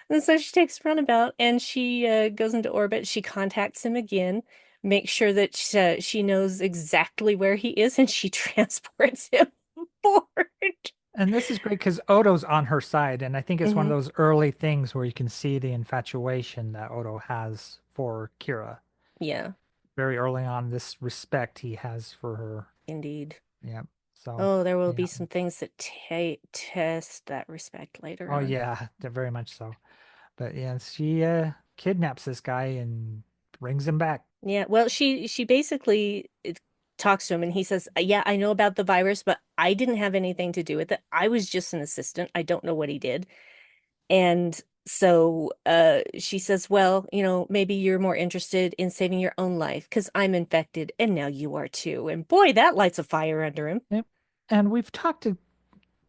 S3: And so she takes a runabout and she goes into orbit. She contacts him again, make sure that she knows exactly where he is, and she transports him forward.
S4: And this is great because Odo's on her side, and I think it's one of
S3: Hmm.
S4: those early things where you can see the infatuation that Odo has for Kira.
S3: Yeah,
S4: Very early on, this respect he has for her.
S3: indeed.
S4: Yeah. So,
S3: Oh, there will
S4: yeah.
S3: be some things that test that respect later
S4: Oh,
S3: on.
S4: yeah, very much so. But yeah, she kidnaps this guy and brings him back.
S3: Yeah, well, she basically talks to him, and he says, "Yeah, I know about the virus, but I didn't have anything to do with it. I was just an assistant. I don't know what he did." And so she says, "Well, maybe you're more interested in saving your own life because I'm infected and now you are too." And boy, that lights a fire under him.
S4: Yep. And we've talked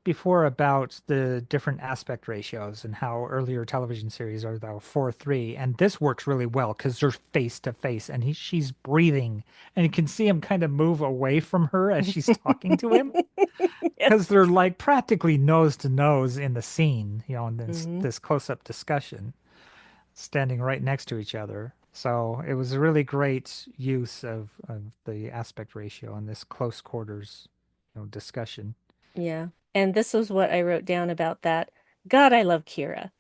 S4: before about the different aspect ratios and how earlier television series are the 4:3, and this works really well because they're face to face, and she's breathing, and you can see him kind of move away from her as she's talking to him because
S3: Yes.
S4: they're like practically nose to nose in the scene, in
S3: Hmm.
S4: this close-up discussion, standing right next to each other. So it was a really great use of the aspect ratio in this close quarters, discussion.
S3: Yeah. And this was what I wrote down about that. God, I love Kira.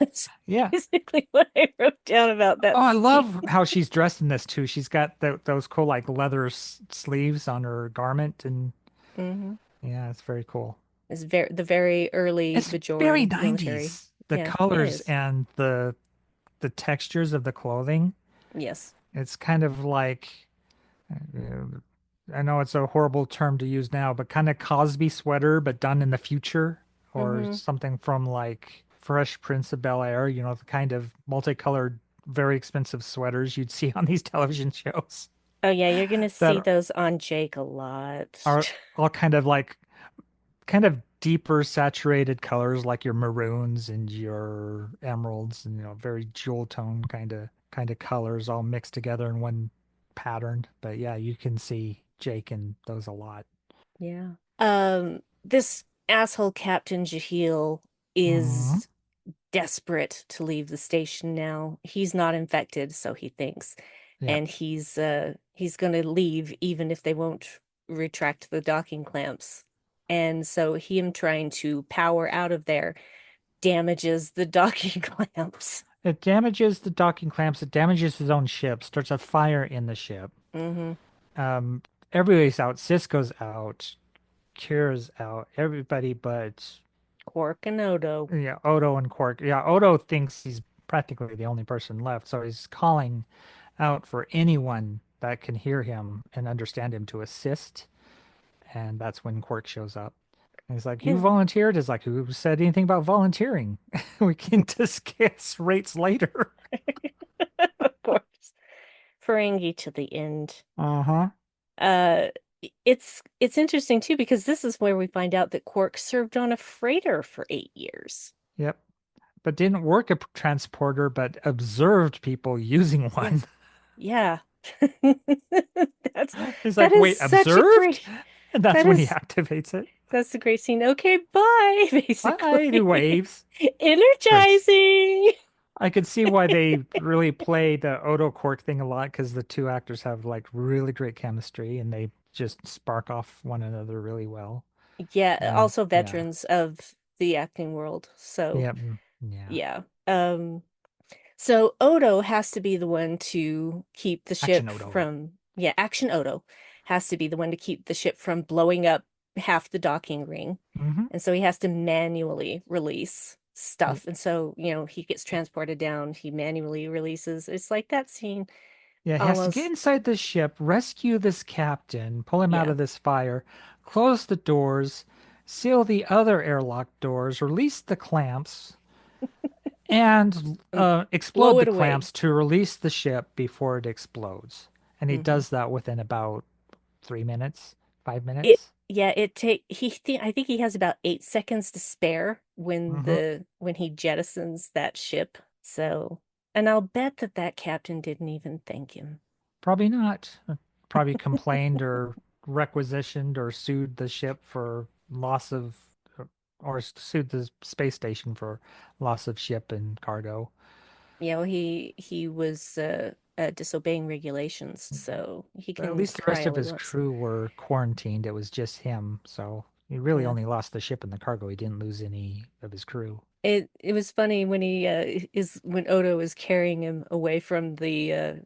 S3: That's
S4: Yeah.
S3: basically what I wrote down about
S4: Oh,
S3: that
S4: I
S3: scene.
S4: love how she's dressed in this too. She's got those cool like leather sleeves on her garment, and
S3: Hmm.
S4: yeah, it's very cool.
S3: It's the very early
S4: It's very
S3: Bajoran military.
S4: 90s. The
S3: Yeah, it
S4: colors
S3: is.
S4: and the textures of the clothing.
S3: Yes.
S4: It's kind of like I know it's a horrible term to use now, but kind of Cosby sweater, but done in the future, or
S3: Hmm.
S4: something from like Fresh Prince of Bel-Air, the kind of multicolored, very expensive sweaters you'd see on these television shows
S3: Oh yeah, you're gonna see
S4: that
S3: those on Jake a lot.
S4: are all kind of deeper saturated colors like your maroons and your emeralds and very jewel tone kind of colors all mixed together in one pattern. But yeah, you can see Jake in those a lot.
S3: Yeah. This asshole Captain Jahil
S4: Hmm.
S3: is desperate to leave the station now. He's not infected, so he thinks.
S4: Yeah.
S3: And he's gonna leave even if they won't retract the docking clamps. And so him trying to power out of there damages the docking clamps.
S4: It damages the docking clamps, it damages his own ship, starts a fire in the ship.
S3: Hmm.
S4: Um, everybody's out, Cisco's out, Kira's out, everybody but
S3: Quark and Odo.
S4: yeah, Odo and Quark. Yeah, Odo thinks he's practically the only person left, so he's calling out for anyone that can hear him and understand him to assist. And that's when Quark shows up. And he's like, "You
S3: Yeah,
S4: volunteered?" It's like, "Who said anything about volunteering? We can discuss rates later."
S3: of course. Ferengi to the end.
S4: Uh-huh.
S3: Uh, it's interesting too because this is where we find out that Quark served on a freighter for 8 years.
S4: Yep. But didn't work a transporter, but observed people using
S3: Yeah,
S4: one.
S3: yeah. That's
S4: He's
S3: that
S4: like,
S3: is
S4: "Wait,
S3: such a
S4: observed?"
S3: great.
S4: And that's
S3: That
S4: when he
S3: is
S4: activates it.
S3: that's a great scene. Okay, bye,
S4: Bye, he
S3: basically.
S4: waves. Because
S3: Energizing.
S4: I could see why they really play the Odo Quirk thing a lot because the two actors have like really great chemistry and they just spark off one another really well.
S3: Yeah,
S4: And
S3: also
S4: yeah,
S3: veterans of the acting world. So,
S4: yeah, yeah.
S3: yeah. So Odo has to be the one to keep the
S4: Action
S3: ship
S4: Odo.
S3: yeah, Action Odo has to be the one to keep the ship from blowing up half the docking ring.
S4: Mm-hmm.
S3: And so he has to manually release
S4: Yep.
S3: stuff. And so, he gets transported down, he manually releases. It's like that scene
S4: Yeah, he has to get
S3: almost,
S4: inside the ship, rescue this captain, pull him out
S3: yeah.
S4: of this fire, close the doors, seal the other airlock doors, release the clamps, and
S3: And
S4: explode
S3: blow
S4: the
S3: it away.
S4: clamps to release the ship before it explodes. And he
S3: Hmm.
S4: does that within about 3 minutes, five
S3: It
S4: minutes.
S3: yeah, it take I think he has about 8 seconds to spare
S4: Hmm.
S3: when he jettisons that ship. So, and I'll bet that that captain didn't even thank him.
S4: Probably not. Probably complained or requisitioned or sued the ship for loss of, or sued the space station for loss of ship and cargo.
S3: He was disobeying regulations, so he
S4: But at
S3: can
S4: least the
S3: cry
S4: rest of
S3: all he
S4: his
S3: wants.
S4: crew were quarantined. It was just him. So he really
S3: Yeah.
S4: only lost the ship and the cargo. He didn't lose any of his crew.
S3: It was funny when he is when Odo is carrying him away from the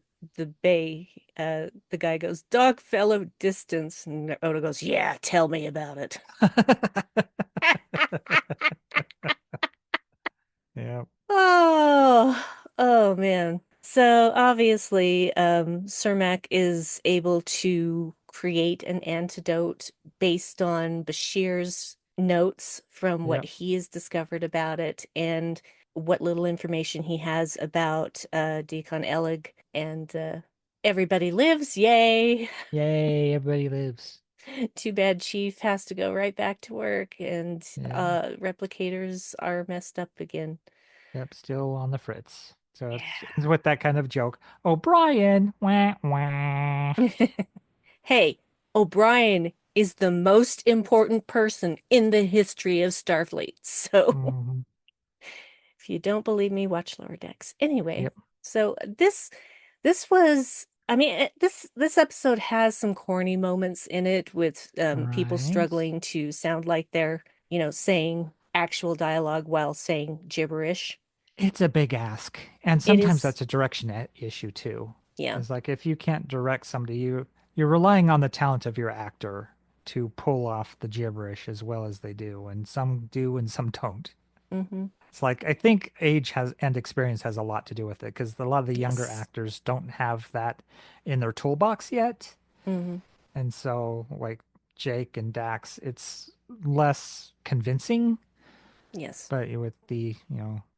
S3: bay. The guy goes, "Dog fellow distance," and Odo goes, "Yeah, tell me about it."
S4: Yeah.
S3: Oh, oh man. So obviously, Cermak is able to create an antidote based on Bashir's notes from what
S4: Yep.
S3: he has discovered about it and what little information he has about Deacon Elig, and everybody lives, yay.
S4: Yay, everybody lives.
S3: Too bad Chief has to go right back to work and
S4: Yeah.
S3: replicators are messed up again.
S4: Yep. Still on the fritz. So it's
S3: Yeah.
S4: ends with that kind of joke. O'Brien. Wah, wah.
S3: Hey, O'Brien is the most important person in the history of Starfleet. So
S4: Mhm.
S3: if you don't believe me, watch Lower Decks. Anyway,
S4: Yep.
S3: so this was I mean this episode has some corny moments in it with people
S4: Right.
S3: struggling to sound like they're, saying actual dialogue while saying gibberish.
S4: It's a big ask. And
S3: It
S4: sometimes
S3: is,
S4: that's a direction issue too.
S3: yeah.
S4: It's like if you can't direct somebody, you're relying on the talent of your actor to pull off the gibberish as well as they do, and some do and some don't.
S3: Hmm.
S4: It's like I think age has and experience has a lot to do with it because a lot of the younger
S3: Yes.
S4: actors don't have that in their toolbox yet.
S3: Hmm.
S4: And so like Jake and Dax, it's less convincing.
S3: Yes.
S4: But with the,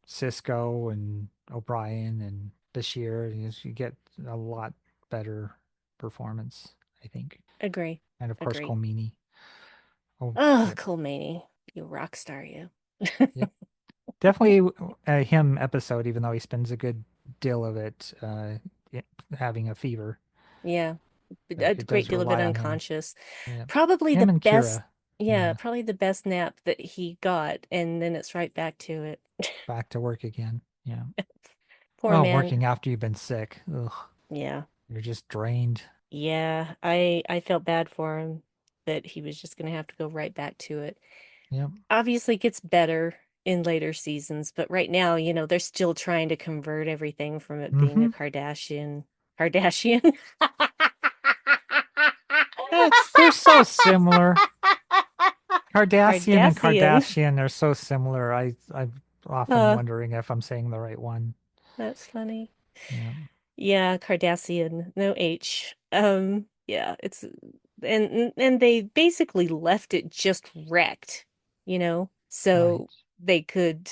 S4: Cisco and O'Brien and Bashir, you get a lot better performance, I think.
S3: Agree.
S4: And of course,
S3: Agree.
S4: Colmini. Oh,
S3: Oh,
S4: yep,
S3: Colmany, you rock star, you.
S4: yep. Definitely a him episode, even though he spends a good deal of it having a fever.
S3: Yeah,
S4: But
S3: a
S4: it
S3: great
S4: does
S3: deal of it
S4: rely on him.
S3: unconscious.
S4: Yeah.
S3: Probably
S4: Him
S3: the
S4: and
S3: best,
S4: Kira.
S3: yeah,
S4: Yeah.
S3: probably the best nap that he got, and then it's right back to it.
S4: Back to work again. Yeah.
S3: Poor
S4: Oh,
S3: man.
S4: working after you've been sick. Ugh.
S3: Yeah.
S4: You're just drained.
S3: Yeah, I felt bad for him that he was just gonna have to go right back to it.
S4: Yep.
S3: Obviously, it gets better in later seasons, but right now, they're still trying to convert everything from it being
S4: Mm-hmm.
S3: a Kardashian.
S4: They're so similar. Cardassian and
S3: Kardashian.
S4: Kardashian are so similar. I'm often
S3: Uh,
S4: wondering if I'm saying the right one.
S3: that's funny.
S4: Yeah.
S3: Yeah, Cardassian, no H. Yeah, it's and they basically left it just wrecked,
S4: Right.
S3: so they could,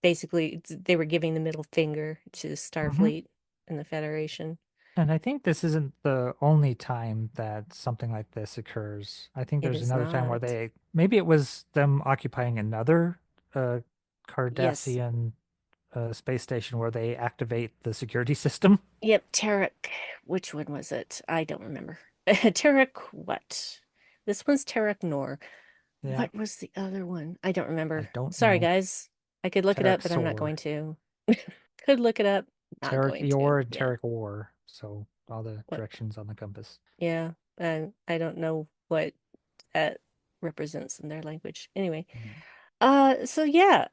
S3: basically they were giving the middle finger to
S4: Hmm.
S3: Starfleet and the Federation.
S4: And I think this isn't the only time that something like this occurs. I think
S3: It
S4: there's
S3: is
S4: another time where
S3: not.
S4: maybe it was them occupying another uh,
S3: Yes.
S4: Cardassian space station where they activate the security system.
S3: Yep, Tarek. Which one was it? I don't remember. Tarek what? This one's Tarek Nor.
S4: Yeah.
S3: What was the other one? I don't
S4: I
S3: remember.
S4: don't
S3: Sorry,
S4: know.
S3: guys. I could look it up,
S4: Tarek
S3: but I'm not
S4: Sor.
S3: going to. Could look it up. Not
S4: Tarek
S3: going to.
S4: Eeyore and
S3: Yeah.
S4: Tarek War. So all the
S3: What?
S4: directions on the compass.
S3: Yeah. And I don't know what that represents in their language. Anyway.
S4: Mm.
S3: So yeah,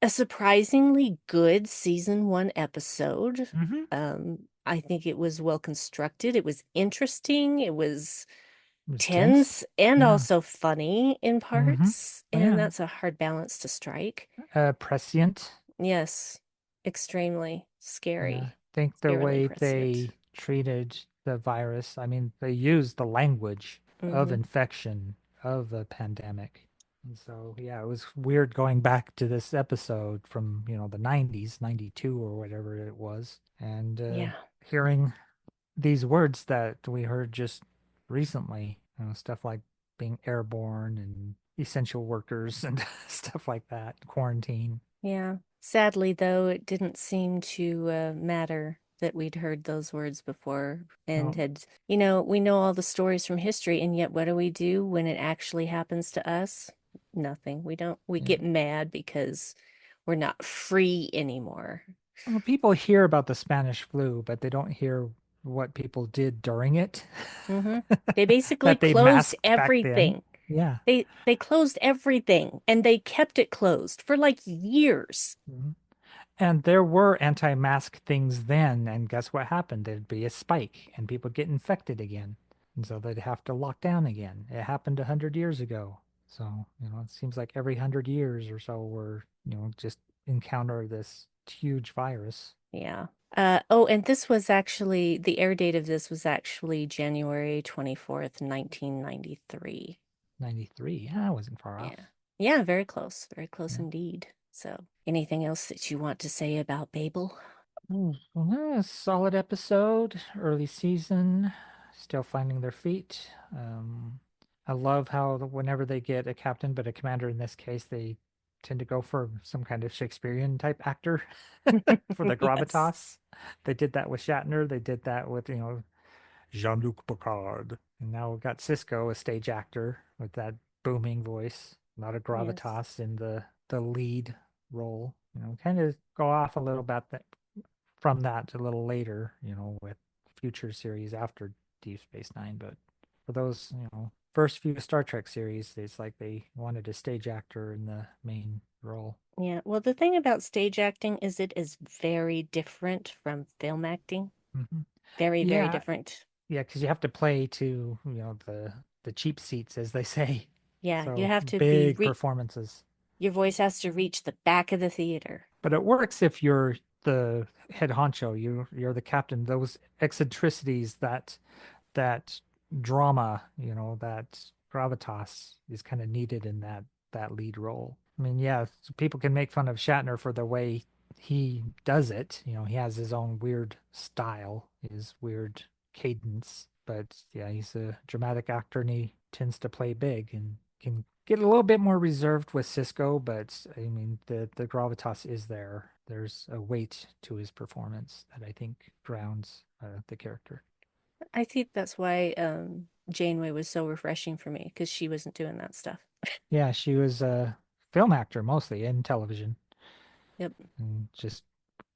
S3: a surprisingly good season one episode.
S4: Mm-hmm.
S3: I think it was well constructed. It was interesting. It was
S4: It was dense.
S3: tense and
S4: Yeah.
S3: also funny in
S4: Mm-hmm.
S3: parts,
S4: Oh,
S3: and
S4: yeah.
S3: that's a hard balance to strike.
S4: Prescient.
S3: Yes, extremely
S4: Yeah. I
S3: scary,
S4: think the
S3: scarily
S4: way
S3: prescient.
S4: they treated the virus, I mean, they used the language of
S3: Mm-hmm.
S4: infection, of a pandemic. And so, yeah, it was weird going back to this episode from, the 90s, 92 or whatever it was, and
S3: Yeah,
S4: hearing these words that we heard just recently, stuff like being airborne and essential workers and stuff like that, quarantine.
S3: yeah. Sadly, though, it didn't seem to matter that we'd heard those words before and
S4: Oh,
S3: had, we know all the stories from history, and yet what do when it actually happens to us? Nothing. We
S4: yeah.
S3: get mad because we're not free anymore.
S4: Well, people hear about the Spanish flu, but they don't hear what people did during it.
S3: Hmm. They basically
S4: That they
S3: closed
S4: masked back then.
S3: everything.
S4: Yeah.
S3: They closed everything and they kept it closed for like years.
S4: Mhm. And there were anti-mask things then, and guess what happened? There'd be a spike, and people get infected again, and so they'd have to lock down again. It happened 100 years ago, so it seems like every 100 years or so, we're just encounter this huge virus.
S3: Yeah. Oh, and this was actually the air date of this was actually January 24th, 1993.
S4: 93, yeah, I wasn't far
S3: Yeah.
S4: off.
S3: Yeah, very close
S4: Yeah.
S3: indeed. So, anything else that you want to say about Babel?
S4: Well, a solid episode, early season, still finding their feet. I love how whenever they get a captain, but a commander in this case, they tend to go for some kind of Shakespearean type actor for the
S3: Yes.
S4: gravitas. They did that with Shatner. They did that with, Jean-Luc Picard. And now we've got Cisco, a stage actor with that booming voice, a lot of
S3: Yes.
S4: gravitas in the lead role. Kind of go off a little bit from that a little later, with future series after Deep Space Nine. But for those, first few Star Trek series, it's like they wanted a stage actor in the main role.
S3: Yeah. Well, the thing about stage acting is it is very different from film acting.
S4: Hmm.
S3: Very, very
S4: Yeah,
S3: different.
S4: yeah, because you have to play to, the cheap seats, as they say.
S3: Yeah, you
S4: So
S3: have to be
S4: big
S3: re
S4: performances.
S3: your voice has to reach the back of the theater.
S4: But it works if you're the head honcho, you're the captain. Those eccentricities, that drama, that gravitas is kind of needed in that lead role. I mean, yeah, so people can make fun of Shatner for the way he does it. He has his own weird style, his weird cadence, but yeah, he's a dramatic actor and he tends to play big and can get a little bit more reserved with Cisco, but I mean, the gravitas is there. There's a weight to his performance that I think grounds the character.
S3: I think that's why Janeway was so refreshing for me because she wasn't doing that stuff.
S4: Yeah, she was a film actor mostly in television,
S3: Yep.
S4: and just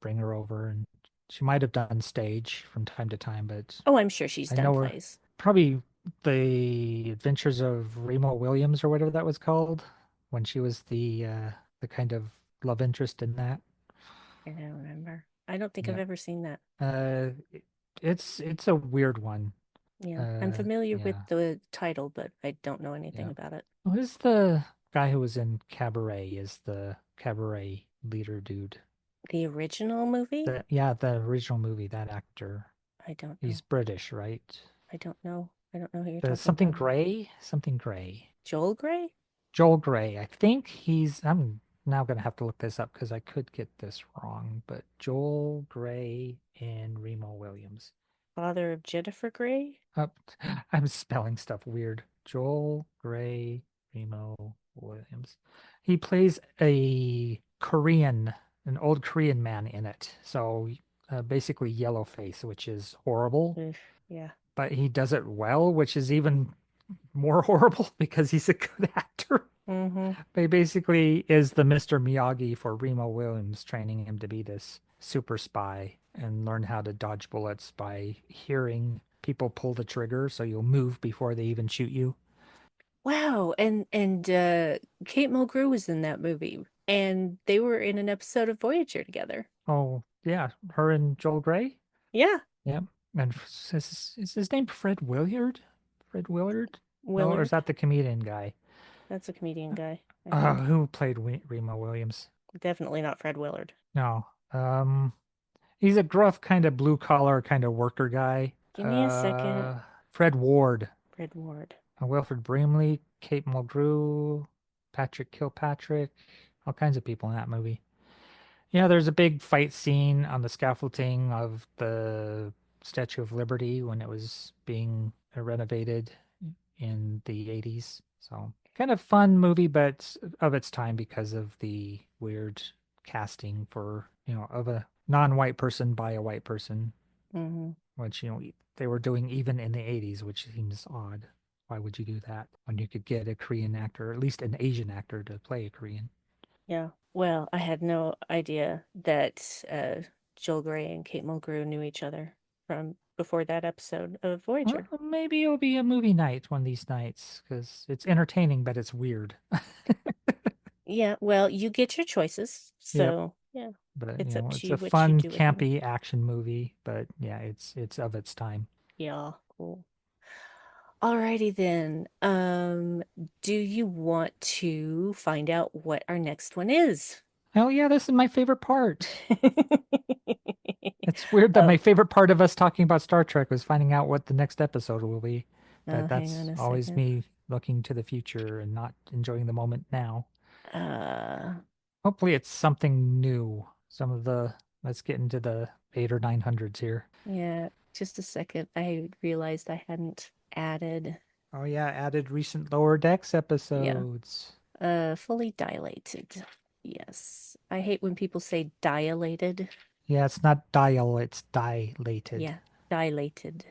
S4: bring her over. And she might have done stage from time to time, but
S3: Oh, I'm sure she's
S4: I
S3: done
S4: know her
S3: plays.
S4: probably the Adventures of Remo Williams or whatever that was called when she was the kind of love interest in that.
S3: I don't remember. I don't think I've
S4: Yeah.
S3: ever seen that.
S4: It's a weird one.
S3: Yeah. I'm familiar with
S4: Yeah.
S3: the title, but I don't know anything
S4: Yeah.
S3: about it.
S4: Who's the guy who was in Cabaret? Is the Cabaret leader dude?
S3: The original movie?
S4: The original movie, that actor.
S3: I don't
S4: He's
S3: know.
S4: British, right?
S3: I don't know. I don't know who you're
S4: The
S3: talking
S4: something
S3: about.
S4: Gray, something Gray.
S3: Joel Grey?
S4: Joel Gray. I think I'm now gonna have to look this up because I could get this wrong, but Joel Gray and Remo Williams.
S3: Father of Jennifer Grey?
S4: Up, I'm spelling stuff weird. Joel Gray, Remo Williams. He plays an old Korean man in it. So basically yellow face, which is horrible,
S3: Ugh, yeah.
S4: but he does it well, which is even more horrible because he's a good actor.
S3: Mm-hmm. Mm.
S4: He basically is the Mr. Miyagi for Remo Williams, training him to be this super spy and learn how to dodge bullets by hearing people pull the trigger so you'll move before they even shoot you.
S3: Wow, and Kate Mulgrew was in that movie, and they were in an episode of Voyager together.
S4: Oh, yeah, her and Joel Grey.
S3: Yeah,
S4: Yep. And is his name Fred Willard? Fred Willard? No, or is
S3: Willard.
S4: that the comedian guy?
S3: That's a comedian guy, I think.
S4: Who played Remo Williams?
S3: Definitely not Fred Willard.
S4: No. He's a gruff kind of blue collar kind of worker guy.
S3: Give me a second.
S4: Fred Ward,
S3: Fred Ward.
S4: Wilfred Brimley, Kate Mulgrew, Patrick Kilpatrick, all kinds of people in that movie. Yeah, there's a big fight scene on the scaffolding of the Statue of Liberty when it was being renovated in the 80s. So kind of fun movie, but of its time because of the weird casting for, of a non-white person by a white person,
S3: Hmm.
S4: which, they were doing even in the 80s, which seems odd. Why would you do that when you could get a Korean actor, or at least an Asian actor, to play a Korean?
S3: Yeah. Well, I had no idea that Joel Grey and Kate Mulgrew knew each other from before that episode of
S4: Well,
S3: Voyager.
S4: maybe it'll be a movie night one of these nights because it's entertaining, but it's weird.
S3: Yeah, well, you get your choices.
S4: Yep.
S3: So, yeah,
S4: But
S3: it's up to
S4: it's
S3: you
S4: a
S3: what you
S4: fun,
S3: do with them.
S4: campy action movie. But yeah, it's of its time.
S3: Yeah, cool. Alrighty then. Do you want to find out what our next one is?
S4: Oh yeah, this is my favorite part. It's weird that
S3: Oh,
S4: my favorite part of us talking about Star Trek was finding out what the next episode will be. But
S3: hang on
S4: that's
S3: a
S4: always
S3: second.
S4: me looking to the future and not enjoying the moment now.
S3: Uh,
S4: Hopefully it's something new. Let's get into the 8 or 900s here.
S3: yeah, just a second. I realized I hadn't added,
S4: Oh yeah, added recent Lower Decks
S3: yeah,
S4: episodes.
S3: fully dilated. Yes. I hate when people say dilated.
S4: Yeah, it's not dial, it's dilated.
S3: Yeah, dilated.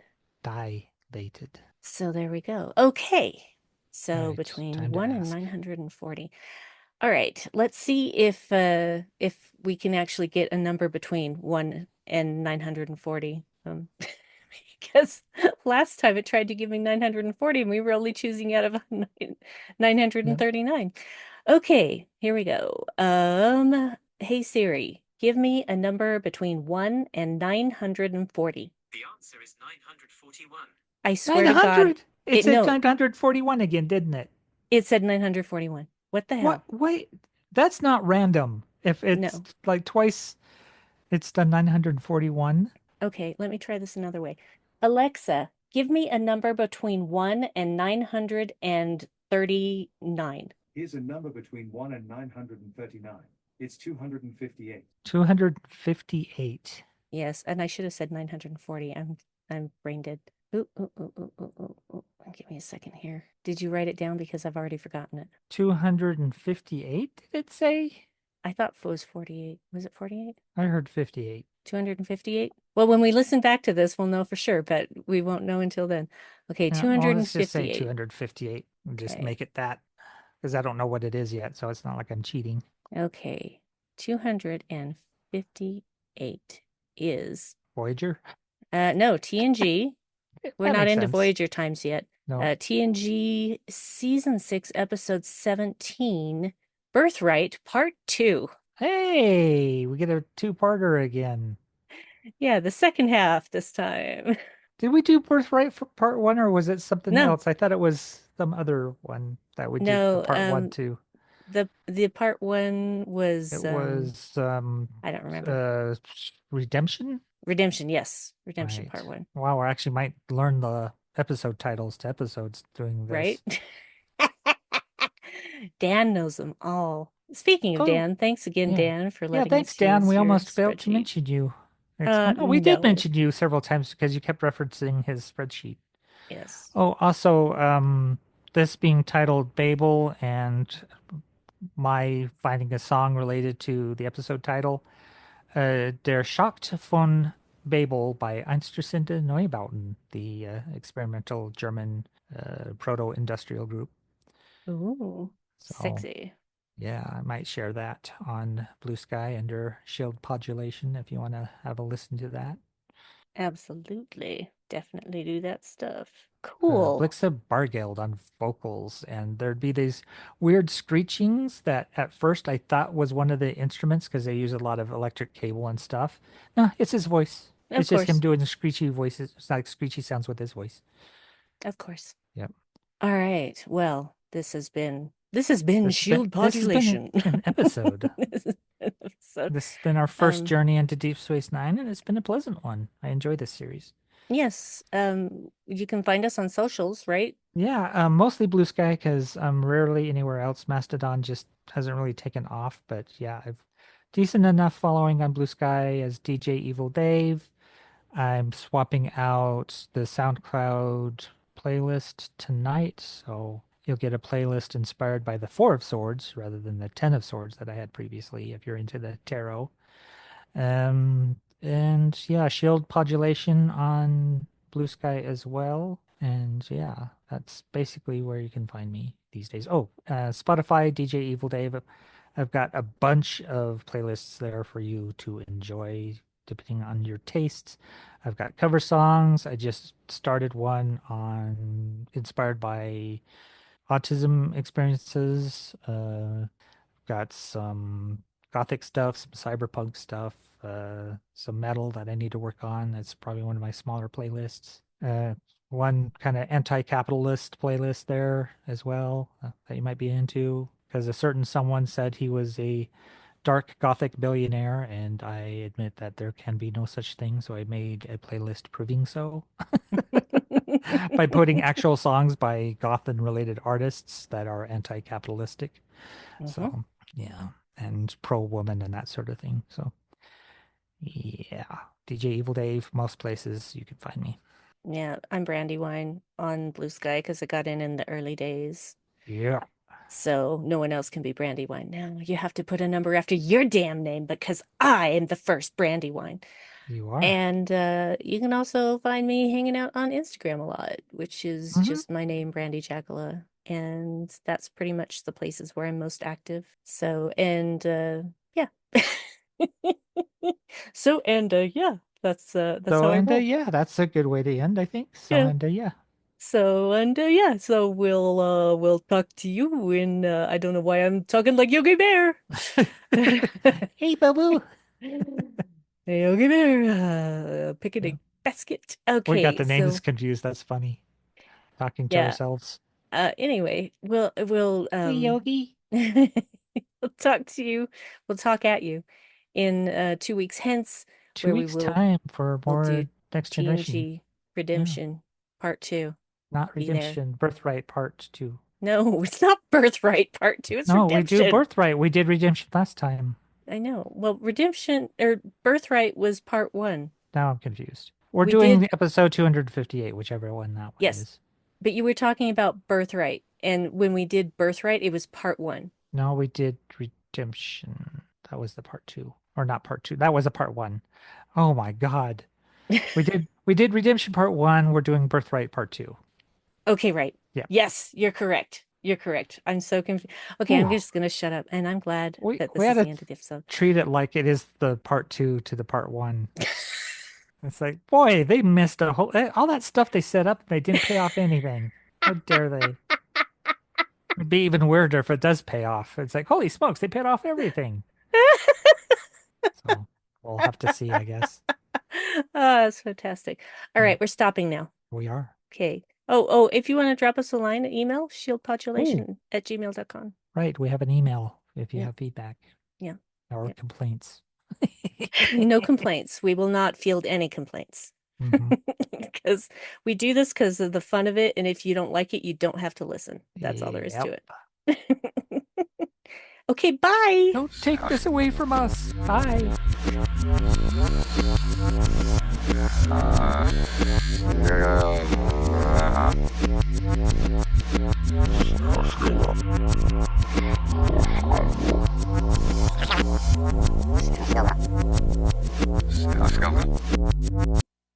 S4: Dilated.
S3: So there we go. Okay.
S4: All
S3: So
S4: right,
S3: between
S4: time to
S3: 1 and
S4: ask.
S3: 940. All right, let's see if we can actually get a number between 1 and 940. Because last time it tried to give me 940 and we were only choosing out of
S4: Yep.
S3: 939. Okay, here we go. Hey Siri, give me a number between 1 and 940.
S5: The answer is 941.
S3: I swear to God,
S4: 900! It said
S3: no,
S4: 941 again, didn't it?
S3: it said 941. What the
S4: What?
S3: hell?
S4: Wait, that's not random. If it's
S3: No.
S4: like twice, it's the 941.
S3: Okay, let me try this another way. Alexa, give me a number between 1 and 939.
S6: Here's a number between 1 and 939. It's 258.
S4: 258.
S3: Yes, and I should have said 940. I'm brain dead. Ooh, ooh, ooh, ooh, ooh, ooh, ooh. Give me a second here. Did you write it down? Because I've already forgotten it.
S4: 258, did it say?
S3: I thought it was 48. Was it 48?
S4: I heard 58.
S3: 258? Well, when we listen back to this, we'll know for sure, but we won't know until then. Okay,
S4: Yeah, well, let's just say
S3: 258.
S4: 258 and just
S3: Okay.
S4: make it that because I don't know what it is yet, so it's not like I'm cheating.
S3: Okay, 258 is
S4: Voyager?
S3: no TNG. We're
S4: That
S3: not
S4: makes
S3: into
S4: sense.
S3: Voyager times yet.
S4: No.
S3: TNG season 6, episode 17, Birthright, part 2.
S4: Hey, we get a two-parter again.
S3: Yeah, the second half this time.
S4: Did we do Birthright for part one, or was it something
S3: No,
S4: else? I thought it was some other one that we did for
S3: no,
S4: part one too.
S3: the part 1 was
S4: It was
S3: I don't remember.
S4: Redemption?
S3: Redemption, yes. Redemption
S4: Right.
S3: part 1,
S4: Wow, we actually might learn the episode titles to episodes doing
S3: right?
S4: this.
S3: Dan knows them all. Speaking of
S4: Oh,
S3: Dan, thanks again,
S4: yeah.
S3: Dan, for
S4: Yeah,
S3: letting
S4: thanks,
S3: us
S4: Dan.
S3: use
S4: We
S3: your
S4: almost failed to
S3: spreadsheet.
S4: mention you. No, we did
S3: No.
S4: mention you several times because you kept referencing his spreadsheet.
S3: Yes.
S4: Oh, also, this being titled Babel and my finding a song related to the episode title, Der Schacht von Babel by Einstürzende Neubauten, the experimental German proto-industrial group.
S3: Ooh.
S4: So
S3: Sexy.
S4: yeah, I might share that on Blue Sky under Shield Podulation if you want to have a listen to that.
S3: Absolutely. Definitely do that stuff. Cool.
S4: Blixa Bargeld on vocals, and there'd be these weird screechings that at first I thought was one of the instruments because they use a lot of electric cable and stuff. No, it's his voice.
S3: Of
S4: It's just him
S3: course.
S4: doing screechy voices, it's like screechy sounds with his voice.
S3: Of course.
S4: Yep.
S3: All right. Well, this has been Shield
S4: This has been
S3: Podulation.
S4: an episode.
S3: This has been an episode.
S4: This has been our first
S3: Um,
S4: journey into Deep Space Nine, and it's been a pleasant one. I enjoy this series.
S3: Yes. You can find us on socials, right?
S4: Yeah, mostly Blue Sky because I'm rarely anywhere else. Mastodon just hasn't really taken off, but yeah, I've decent enough following on Blue Sky as DJ Evil Dave. I'm swapping out the SoundCloud playlist tonight, so you'll get a playlist inspired by the Four of Swords rather than the Ten of Swords that I had previously, if you're into the tarot. And yeah, Shield Podulation on Blue Sky as well. And yeah, that's basically where you can find me these days. Oh, Spotify, DJ Evil Dave. I've got a bunch of playlists there for you to enjoy depending on your tastes. I've got cover songs. I just started one on inspired by autism experiences. Got some gothic stuff, some cyberpunk stuff, some metal that I need to work on. That's probably one of my smaller playlists. One kind of anti-capitalist playlist there as well that you might be into because a certain someone said he was a dark gothic billionaire, and I admit that there can be no such thing, so I made a playlist proving so by putting actual songs by goth and related artists that are anti-capitalistic. So yeah, and pro-woman and that sort of thing. So yeah, DJ Evil Dave, most places you can find me.
S3: Yeah, I'm Brandywine on Blue Sky because I got in the early days.
S4: Yeah.
S3: So no one else can be Brandywine now. You have to put a number after your damn name because I am the first Brandywine.
S4: You are.
S3: And you can also find me hanging out on Instagram a lot, which is just my name, Brandy Jackala. And that's pretty much the places where I'm most active. So, and yeah. So, and yeah, that's
S4: So
S3: how I
S4: and
S3: roll.
S4: yeah, that's a good way to end, I think. So
S3: Yeah.
S4: and yeah.
S3: So, and yeah, so we'll talk to you in I don't know why I'm talking like Yogi Bear.
S4: Hey, Babu.
S3: Hey, Yogi Bear, picnic basket.
S4: We got
S3: Okay,
S4: the names
S3: so
S4: confused. That's funny. Talking to
S3: yeah.
S4: ourselves.
S3: Anyway, we'll
S4: Hey, Yogi.
S3: we'll talk to you. We'll talk at you in 2 weeks hence,
S4: 2
S3: where we
S4: weeks
S3: will
S4: time for
S3: we'll
S4: more
S3: do
S4: Next Generation.
S3: TNG Redemption Part 2.
S4: Not
S3: Be there.
S4: Redemption, Birthright Part 2.
S3: No, it's not Birthright Part 2. It's
S4: No,
S3: Redemption.
S4: we do Birthright. We did Redemption last time.
S3: I know. Well, Redemption or Birthright was Part 1.
S4: Now I'm confused. We're
S3: We
S4: doing
S3: did-
S4: episode 258, whichever one that one
S3: Yes.
S4: is.
S3: But you were talking about Birthright, and when we did Birthright, it was Part 1.
S4: No, we did Redemption. That was the Part 2. Or not Part 2. That was a Part 1. Oh my God. We did Redemption Part 1. We're doing Birthright Part 2.
S3: Okay, right.
S4: Yeah.
S3: Yes, you're correct. You're correct. I'm so confused. Okay, I'm
S4: Ooh.
S3: just gonna shut up, and I'm glad
S4: We-
S3: that
S4: we
S3: this is
S4: had
S3: the
S4: a-
S3: end of the episode.
S4: Treat it like it is the Part 2 to the Part 1. It's like, boy, they missed all that stuff they set up. They didn't pay off anything. How dare they? It'd be even weirder if it does pay off. It's like, holy smokes, they paid off everything. So we'll have to see, I guess.
S3: Oh, that's fantastic. All right, we're stopping now.
S4: We are.
S3: Okay. Oh, if you want to drop us a line, an email, shieldpopulation@gmail.com.
S4: Right. We have an email if you
S3: Yeah.
S4: have feedback.
S3: Yeah.
S4: Or
S3: Yep.
S4: complaints.
S3: No complaints. We will not field any complaints.
S4: Mhm.
S3: Because we do this because of the fun of it, and if you don't like it, you don't have to listen. That's all there is to
S4: Yep.
S3: it. Okay, bye.
S4: Don't take this away from us. Bye.
S2: Silver.
S1: Silver.